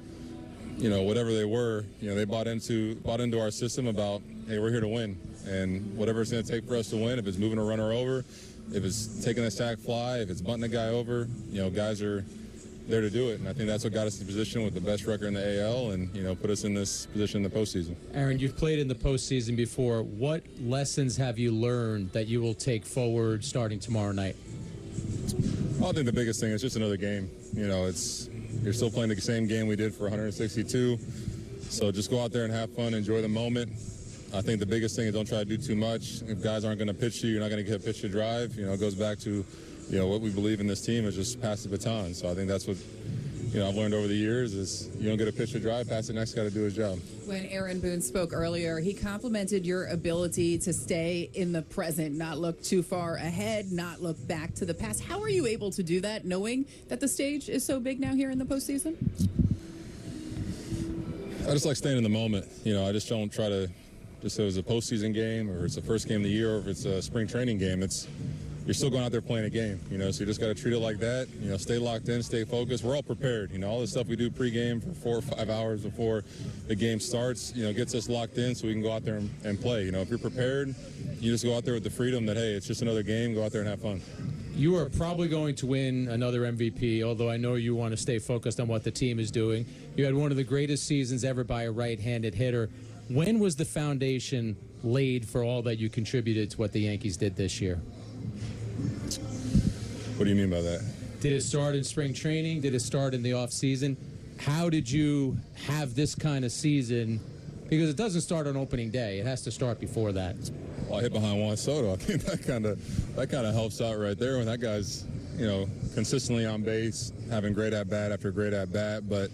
you know, whatever they were. You know, they bought into our system about, hey, we're here to win. And whatever it's going to take for us to win, if it's moving a runner over, if it's taking a sack fly, if it's bunting a guy over, you know, guys are there to do it. And I think that's what got us in position with the best record in the AL and, you know, put us in this position in the postseason. Aaron, you've played in the postseason before. What lessons have you learned that you will take forward starting tomorrow night? I think the biggest thing is just another game. You know, you're still playing the same game we did for 162. So just go out there and have fun, enjoy the moment. I think the biggest thing is don't try to do too much. If guys aren't going to pitch to you, you're not going to get a pitch to drive. You know, it goes back to, you know, what we believe in this team is just pass the baton. So I think that's what, you know, I've learned over the years is you don't get a pitch to drive, pass the next guy to do his job. When Aaron Boone spoke earlier, he complimented your ability to stay in the present, not look too far ahead, not look back to the past. How are you able to do that, knowing that the stage is so big now here in the postseason? I just like staying in the moment. You know, I just don't try to, just so it's a postseason game or it's the first game of the year or if it's a spring training game, you're still going out there playing a game, you know, so you just got to treat it like that, you know, stay locked in, stay focused. We're all prepared, you know, all the stuff we do pregame for 4 or 5 hours before the game starts, you know, gets us locked in so we can go out there and play. You know, if you're prepared, you just go out there with the freedom that, hey, it's just another game, go out there and have fun. You are probably going to win another MVP, although I know you want to stay focused on what the team is doing. You had one of the greatest seasons ever by a right-handed hitter. When was the foundation laid for all that you contributed to what the Yankees did this year? What do you mean by that? Did it start in spring training? Did it start in the offseason? How did you have this kind of season? Because it doesn't start on opening day. It has to start before that. Well, I hit behind Juan Soto. I think that kind of helps out right there when that guy's, you know, consistently on base, having great at-bat after great at-bat. But,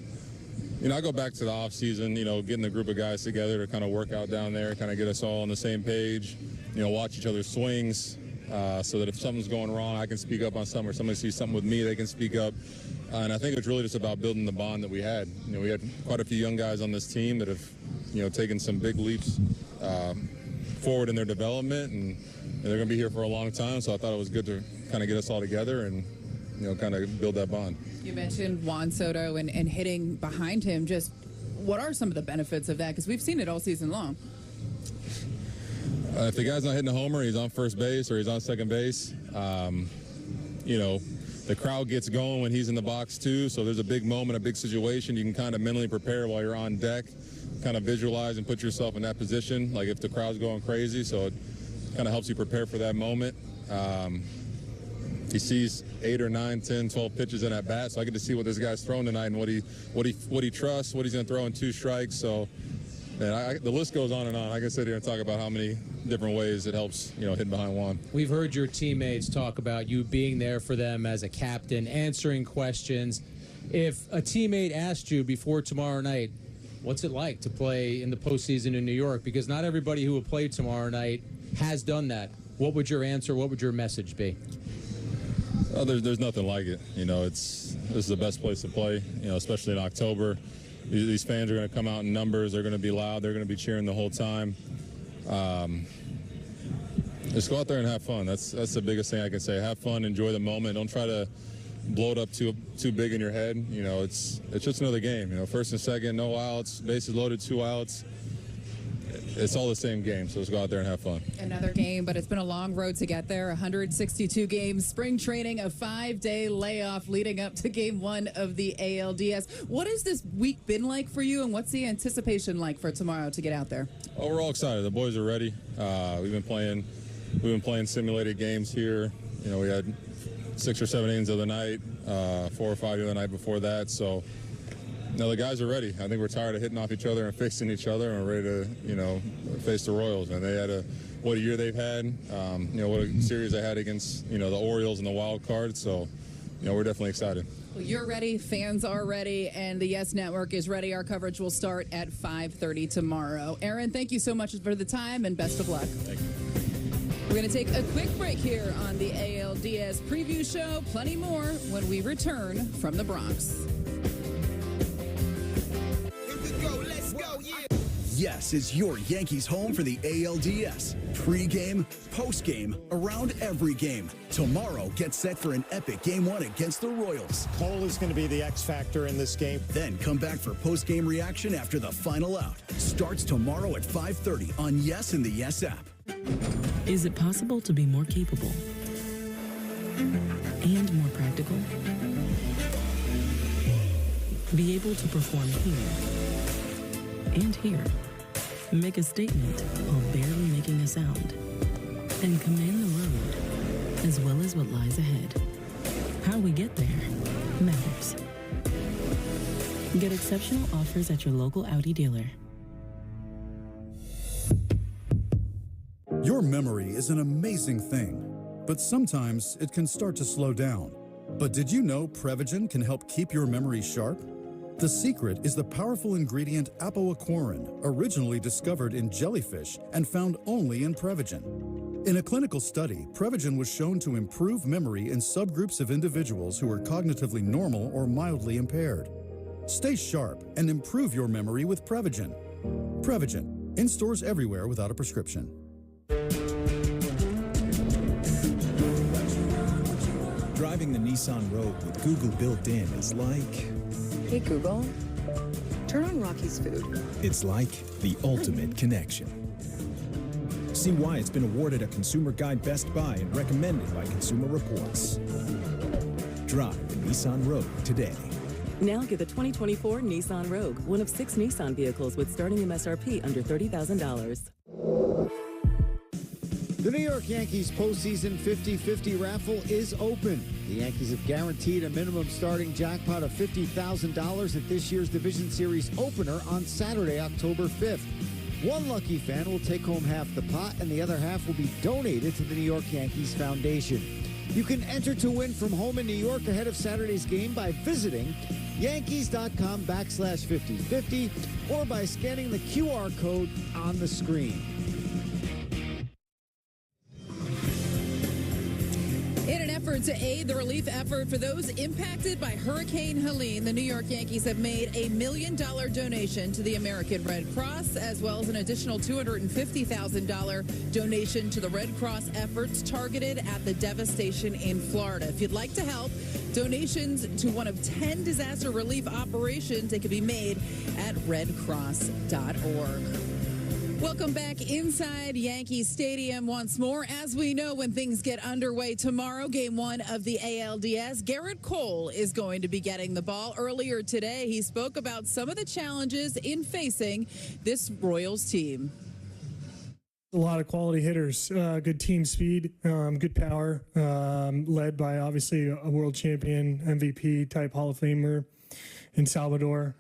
you know, I go back to the offseason, you know, getting a group of guys together to kind of work out down there, kind of get us all on the same page, you know, watch each other's swings so that if something's going wrong, I can speak up on something, or somebody sees something with me, they can speak up. And I think it's really just about building the bond that we had. You know, we had quite a few young guys on this team that have, you know, taken some big leaps forward in their development, and they're going to be here for a long time. So I thought it was good to kind of get us all together and, you know, kind of build that bond. You mentioned Juan Soto and hitting behind him. Just what are some of the benefits of that? Because we've seen it all season long. If the guy's not hitting a homer, he's on first base or he's on second base. You know, the crowd gets going when he's in the box too. So there's a big moment, a big situation. You can kind of mentally prepare while you're on deck, kind of visualize and put yourself in that position, like if the crowd's going crazy. So it kind of helps you prepare for that moment. He sees 8 or 9, 10, 12 pitches in at bat, so I get to see what this guy's throwing tonight and what he trusts, what he's going to throw in 2 strikes. So, man, the list goes on and on. I can sit here and talk about how many different ways it helps, you know, hitting behind Juan. We've heard your teammates talk about you being there for them as a captain, answering questions. If a teammate asked you before tomorrow night, what's it like to play in the postseason in New York? Because not everybody who will play tomorrow night has done that. What would your answer, what would your message be? Oh, there's nothing like it. You know, this is the best place to play, you know, especially in October. These fans are going to come out in numbers. They're going to be loud. They're going to be cheering the whole time. Just go out there and have fun. That's the biggest thing I can say. Have fun, enjoy the moment. Don't try to blow it up too big in your head. You know, it's just another game. You know, first and second, no outs, bases loaded, 2 outs. It's all the same game, so let's go out there and have fun. Another game, but it's been a long road to get there. 162 games, spring training, a 5-day layoff leading up to Game 1 of the ALDS. What has this week been like for you, and what's the anticipation like for tomorrow to get out there? Oh, we're all excited. The boys are ready. We've been playing simulated games here. You know, we had 6 or 7 innings the other night, 4 or 5 the other night before that. So, no, the guys are ready. I think we're tired of hitting off each other and fixing each other, and we're ready to, you know, face the Royals. And they had what a year they've had. You know, what a series they had against, you know, the Orioles in the wild card. So, you know, we're definitely excited. Well, you're ready, fans are ready, and the Yes Network is ready. Our coverage will start at 5:30 tomorrow. Aaron, thank you so much for the time, and best of luck. Thank you. We're going to take a quick break here on the ALDS preview show. Plenty more when we return from the Bronx. Yes is your Yankees home for the ALDS. Pre-game, post-game, around every game. Tomorrow, get set for an epic Game 1 against the Royals. Cole is going to be the X factor in this game. Then come back for post-game reaction after the final out. Starts tomorrow at 5:30 on Yes and the Yes app. Is it possible to be more capable and more practical? Be able to perform here and here. Make a statement while barely making a sound. And command the road, as well as what lies ahead. How we get there matters. Get exceptional offers at your local Audi dealer. Your memory is an amazing thing, but sometimes it can start to slow down. But did you know Prevagen can help keep your memory sharp? The secret is the powerful ingredient apoaquarin, originally discovered in jellyfish and found only in Prevagen. In a clinical study, Prevagen was shown to improve memory in subgroups of individuals who are cognitively normal or mildly impaired. Stay sharp and improve your memory with Prevagen. Prevagen, in stores everywhere without a prescription. Driving the Nissan Rogue with Google built in is like... Hey Google, turn on Rocky's Food. It's like the ultimate connection. See why it's been awarded a Consumer Guide Best Buy and recommended by Consumer Reports. Drive the Nissan Rogue today. Now get the 2024 Nissan Rogue, one of 6 Nissan vehicles with starting MSRP under $30,000. The New York Yankees postseason 50-50 raffle is open. The Yankees have guaranteed a minimum starting jackpot of $50,000 at this year's Division Series opener on Saturday, October 5th. One lucky fan will take home half the pot, and the other half will be donated to the New York Yankees Foundation. You can enter to win from home in New York ahead of Saturday's game by visiting Yankees.com/5050 or by scanning the QR code on the screen. In an effort to aid the relief effort for those impacted by Hurricane Helene, the New York Yankees have made a $1 million donation to the American Red Cross, as well as an additional $250,000 donation to the Red Cross efforts targeted at the devastation in Florida. If you'd like to help, donations to one of 10 disaster relief operations, they can be made at redcross.org. Welcome back inside Yankees Stadium once more. As we know, when things get underway tomorrow, Game 1 of the ALDS, Garrett Cole is going to be getting the ball. Earlier today, he spoke about some of the challenges in facing this Royals team. A lot of quality hitters, good team speed, good power, led by obviously a world champion, MVP type Hall of Famer in Salvador,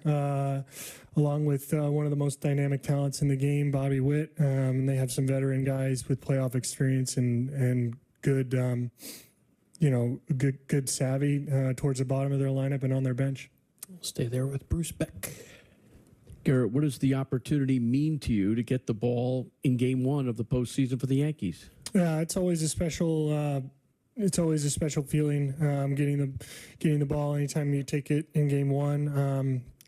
along with one of the most dynamic talents in the game, Bobby Witt. And they have some veteran guys with playoff experience and good, good savvy towards the bottom of their lineup and on their bench. We'll stay there with Bruce Beck. Garrett, what does the opportunity mean to you to get the ball in Game 1 of the postseason for the Yankees? It's always a special. It's always a special feeling getting the ball anytime you take it in Game 1.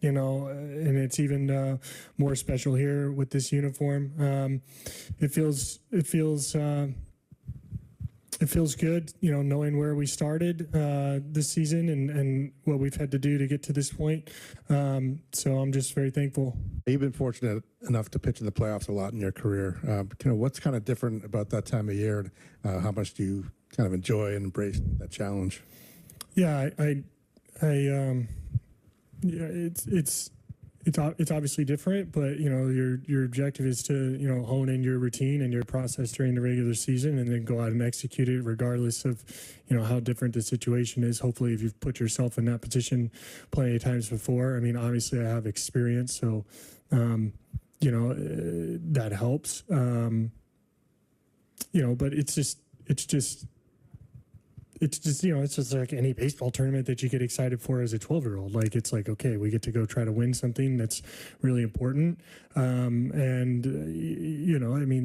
And it's even more special here with this uniform. It feels good, knowing where we started this season and what we've had to do to get to this point. So I'm just very thankful. You've been fortunate enough to pitch in the playoffs a lot in your career. What's kind of different about that time of year? How much do you kind of enjoy and embrace that challenge? Yeah, it's obviously different, but your objective is to hone in your routine and your process during the regular season, and then go out and execute it regardless of how different the situation is. Hopefully, if you've put yourself in that position plenty of times before. I mean, obviously, I have experience, so that helps. But it's just, it's just like any baseball tournament that you get excited for as a 12-year-old. Like, it's like, okay, we get to go try to win something that's really important.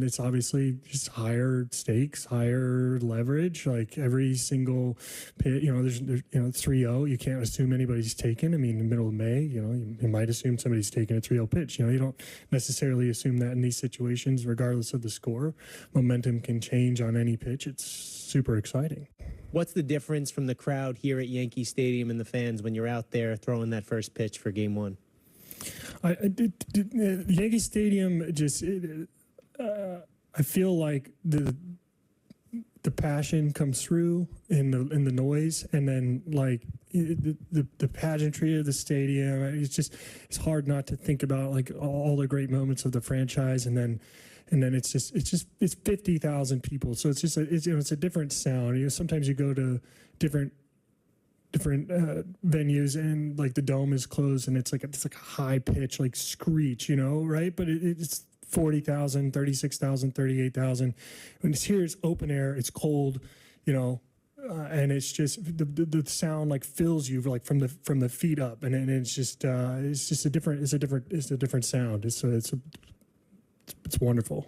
It's obviously just higher stakes, higher leverage. Like every single pit, there's 3-0. You can't assume anybody's taken. I mean, in the middle of May, you might assume somebody's taken a 3-0 pitch. You don't necessarily assume that in these situations, regardless of the score. Momentum can change on any pitch. It's super exciting. What's the difference from the crowd here at Yankee Stadium and the fans when you're out there throwing that first pitch for Game 1? Yankee Stadium just, I feel like the passion comes through in the noise, and then like the pageantry of the stadium. It's hard not to think about like all the great moments of the franchise, and then it's 50,000 people, so it's a different sound. Sometimes you go to different venues and like the dome is closed and it's like a high pitch like screech, right? But it's 40,000, 36,000, 38,000. When it's here, it's open air, it's cold, and it's just the sound like fills you like from the feet up, and it's just a different sound. It's wonderful.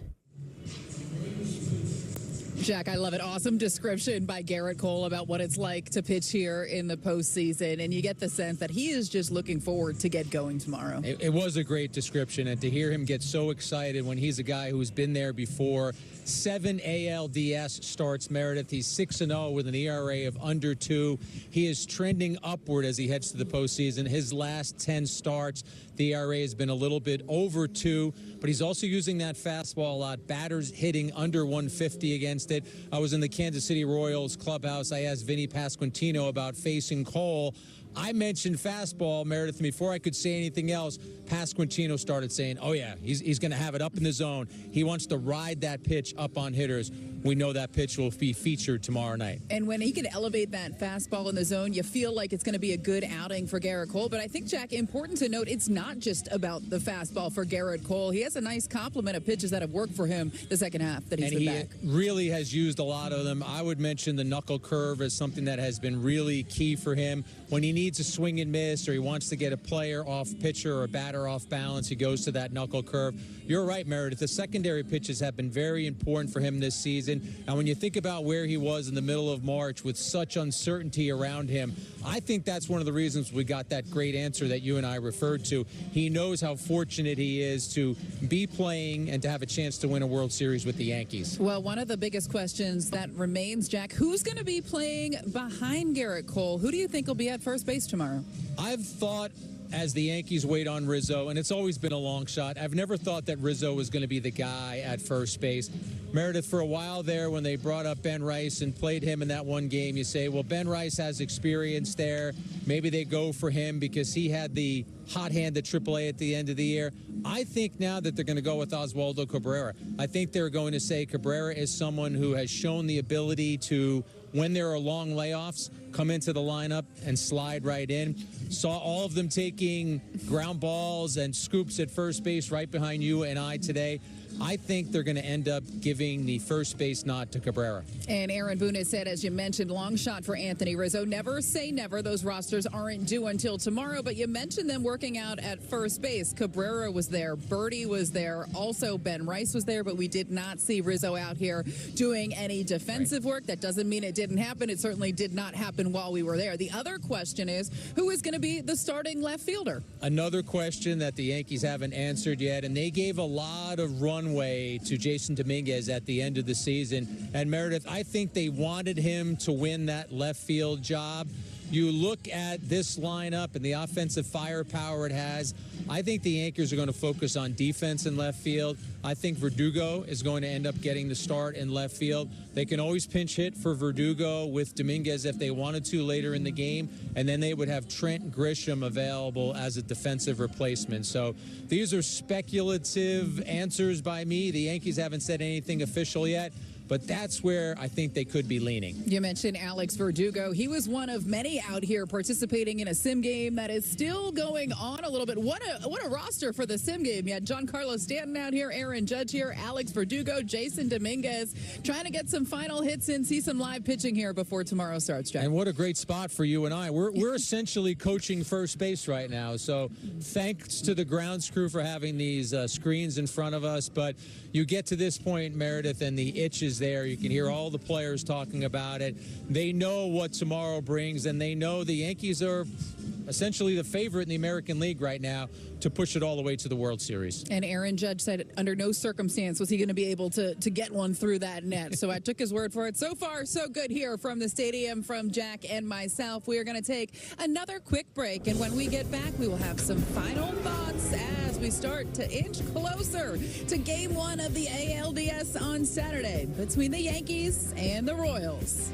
Jack, I love it. Awesome description by Garrett Cole about what it's like to pitch here in the postseason. And you get the sense that he is just looking forward to get going tomorrow. It was a great description. And to hear him get so excited when he's a guy who's been there before. 7 ALDS starts, Meredith. He's 6-0 with an ERA of under 2. He is trending upward as he heads to the postseason. His last 10 starts, the ERA has been a little bit over 2, but he's also using that fastball a lot. Batters hitting under 150 against it. I was in the Kansas City Royals clubhouse. I asked Vinny Pasquantino about facing Cole. I mentioned fastball, Meredith, before I could say anything else. Pasquantino started saying, oh, yeah, he's going to have it up in the zone. He wants to ride that pitch up on hitters. We know that pitch will be featured tomorrow night. And when he can elevate that fastball in the zone, you feel like it's going to be a good outing for Garrett Cole. But I think, Jack, important to note, it's not just about the fastball for Garrett Cole. He has a nice complement of pitches that have worked for him the second half that he's been back. And he really has used a lot of them. I would mention the knuckle curve as something that has been really key for him. When he needs a swing and miss, or he wants to get a player off pitcher or a batter off balance, he goes to that knuckle curve. You're right, Meredith. The secondary pitches have been very important for him this season. And when you think about where he was in the middle of March with such uncertainty around him, I think that's one of the reasons we got that great answer that you and I referred to. He knows how fortunate he is to be playing and to have a chance to win a World Series with the Yankees. Well, one of the biggest questions that remains, Jack, who's going to be playing behind Garrett Cole? Who do you think will be at first base tomorrow? I've thought, as the Yankees wait on Rizzo, and it's always been a long shot, I've never thought that Rizzo was going to be the guy at first base. Meredith, for a while there, when they brought up Ben Rice and played him in that one game, you say, well, Ben Rice has experience there. Maybe they go for him because he had the hot hand at AAA at the end of the year. I think now that they're going to go with Oswaldo Cabrera. I think they're going to say Cabrera is someone who has shown the ability to, when there are long layoffs, come into the lineup and slide right in. Saw all of them taking ground balls and scoops at first base right behind you and I today. I think they're going to end up giving the first base nod to Cabrera. And Aaron Boone has said, as you mentioned, long shot for Anthony Rizzo. Never say never. Those rosters aren't due until tomorrow. But you mentioned them working out at first base. Cabrera was there. Birdie was there. Also, Ben Rice was there. But we did not see Rizzo out here doing any defensive work. That doesn't mean it didn't happen. It certainly did not happen while we were there. The other question is, who is going to be the starting left fielder? Another question that the Yankees haven't answered yet. And they gave a lot of runway to Jason Dominguez at the end of the season. And Meredith, I think they wanted him to win that left field job. You look at this lineup and the offensive firepower it has. I think the Yankees are going to focus on defense in left field. I think Verdugo is going to end up getting the start in left field. They can always pinch hit for Verdugo with Dominguez if they wanted to later in the game, and then they would have Trent Grisham available as a defensive replacement. So these are speculative answers by me. The Yankees haven't said anything official yet. but that's where I think they could be leaning. You mentioned Alex Verdugo. He was one of many out here participating in a sim game that is still going on a little bit. What a roster for the sim game. You had Giancarlo Stanton out here, Aaron Judge here, Alex Verdugo, Jason Dominguez, trying to get some final hits in, see some live pitching here before tomorrow starts, Jack. And what a great spot for you and I. We're essentially coaching first base right now, so thanks to the grounds crew for having these screens in front of us. But you get to this point, Meredith, and the itch is there. You can hear all the players talking about it. They know what tomorrow brings, and they know the Yankees are essentially the favorite in the American League right now to push it all the way to the World Series. And Aaron Judge said under no circumstance was he going to be able to get one through that net. So I took his word for it. So far, so good here from the stadium, from Jack and myself. We are going to take another quick break. And when we get back, we will have some final thoughts as we start to inch closer to Game 1 of the ALDS on Saturday between the Yankees and the Royals.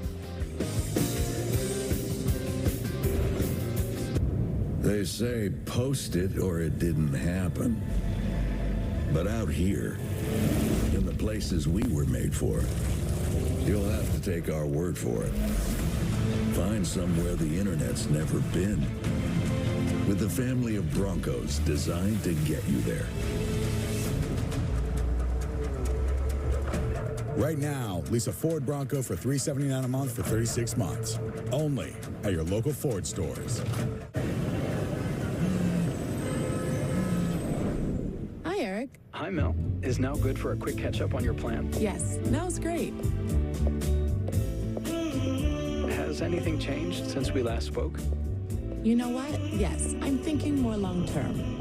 They say post it or it didn't happen. But out here, in the places we were made for, you'll have to take our word for it. Find somewhere the internet's never been. With the family of Broncos designed to get you there. Right now, lease a Ford Bronco for $379 a month for 36 months. Only at your local Ford stores. Hi, Eric. Hi, Mel. Is now good for a quick catch-up on your plan? Yes, now's great. Has anything changed since we last spoke? You know what? Yes, I'm thinking more long-term.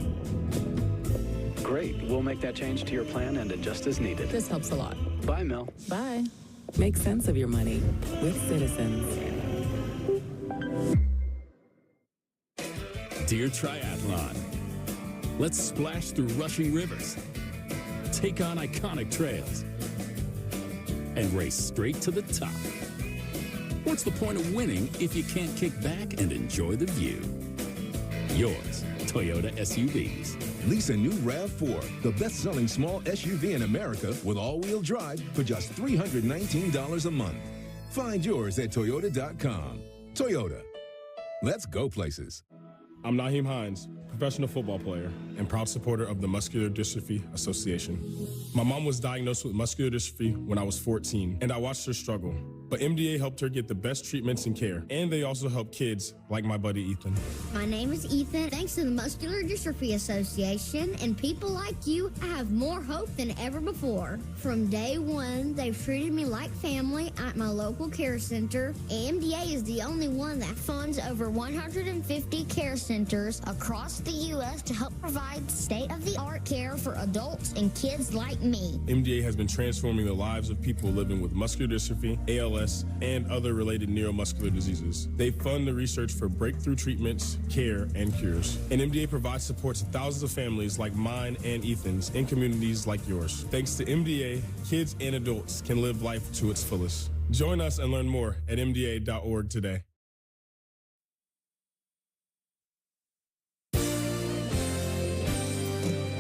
Great. We'll make that change to your plan and adjust as needed. This helps a lot. Bye, Mel. Bye. Make sense of your money with Citizens. Dear Triathlon, let's splash through rushing rivers, take on iconic trails, and race straight to the top. What's the point of winning if you can't kick back and enjoy the view? Yours, Toyota SUVs. Lease a new RAV4, the best-selling small SUV in America with all-wheel drive for just $319 a month. Find yours at Toyota.com. Toyota. Let's go places. I'm Naheem Hines, professional football player and proud supporter of the Muscular Dystrophy Association. My mom was diagnosed with muscular dystrophy when I was 14, and I watched her struggle. But MDA helped her get the best treatments and care, and they also help kids like my buddy Ethan. My name is Ethan. Thanks to the Muscular Dystrophy Association and people like you, I have more hope than ever before. From day one, they've treated me like family at my local care center. AMDA is the only one that funds over 150 care centers across the U.S. to help provide state-of-the-art care for adults and kids like me. MDA has been transforming the lives of people living with muscular dystrophy, ALS, and other related neuromuscular diseases. They fund the research for breakthrough treatments, care, and cures. And MDA provides support to thousands of families like mine and Ethan's in communities like yours. Thanks to MDA, kids and adults can live life to its fullest. Join us and learn more at MDA.org today.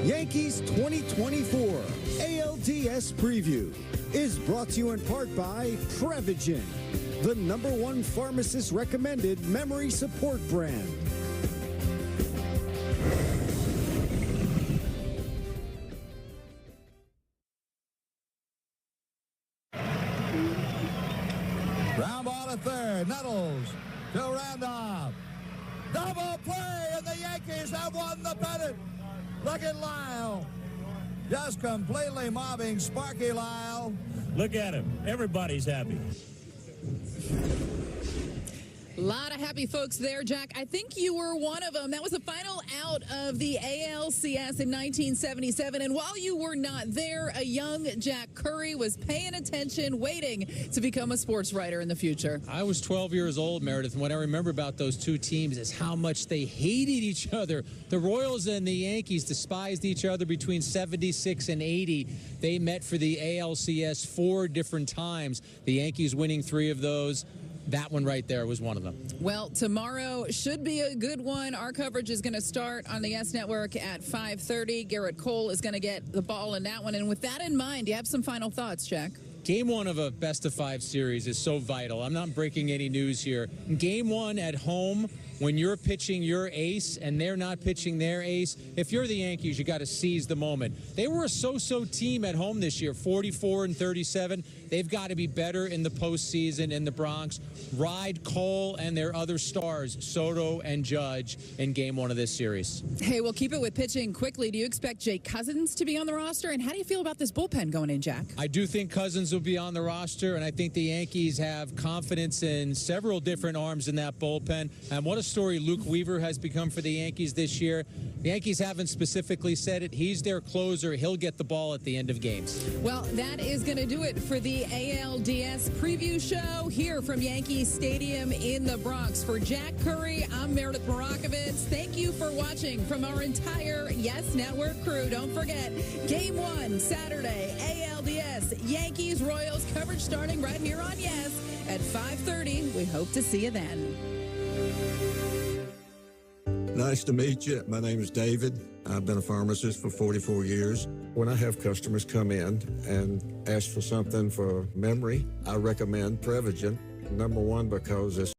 Yankees 2024 ALDS Preview is brought to you in part by Prevagen, the #1 pharmacist recommended memory support brand. Ground ball to third. Nettles to Randolph. Double play, and the Yankees have won the pennant. Look at Lyle. Just completely mobbing Sparky Lyle. Look at him. Everybody's happy. A lot of happy folks there, Jack. I think you were one of them. That was the final out of the ALCS in 1977. And while you were not there, a young Jack Curry was paying attention, waiting to become a sports writer in the future. I was 12 years old, Meredith, and what I remember about those two teams is how much they hated each other. The Royals and the Yankees despised each other between 76 and 80. They met for the ALCS 4 different times. The Yankees winning 3 of those. That one right there was one of them. Well, tomorrow should be a good one. Our coverage is going to start on the S Network at 5:30. Garrett Cole is going to get the ball in that one. And with that in mind, do you have some final thoughts, Jack? Game one of a best-of-5 series is so vital. I'm not breaking any news here. Game one at home, when you're pitching your ace and they're not pitching their ace, if you're the Yankees, you got to seize the moment. They were a so-so team at home this year, 44-37. They've got to be better in the postseason in the Bronx. Ride Cole and their other stars, Soto and Judge, in game one of this series. Hey, we'll keep it with pitching quickly. Do you expect Jake Cousins to be on the roster? And how do you feel about this bullpen going in, Jack? I do think Cousins will be on the roster, and I think the Yankees have confidence in several different arms in that bullpen. And what a story Luke Weaver has become for the Yankees this year. The Yankees haven't specifically said it. He's their closer. He'll get the ball at the end of games. Well, that is going to do it for the ALDS preview show here from Yankee Stadium in the Bronx. For Jack Curry, I'm Meredith Morakovitz. Thank you for watching from our entire Yes Network crew. Don't forget, Game 1, Saturday, ALDS, Yankees-Royals coverage starting right here on Yes at 5:30. We hope to see you then. Nice to meet you. My name is David. I've been a pharmacist for 44 years. When I have customers come in and ask for something for memory, I recommend Prevagen. Number one, because it's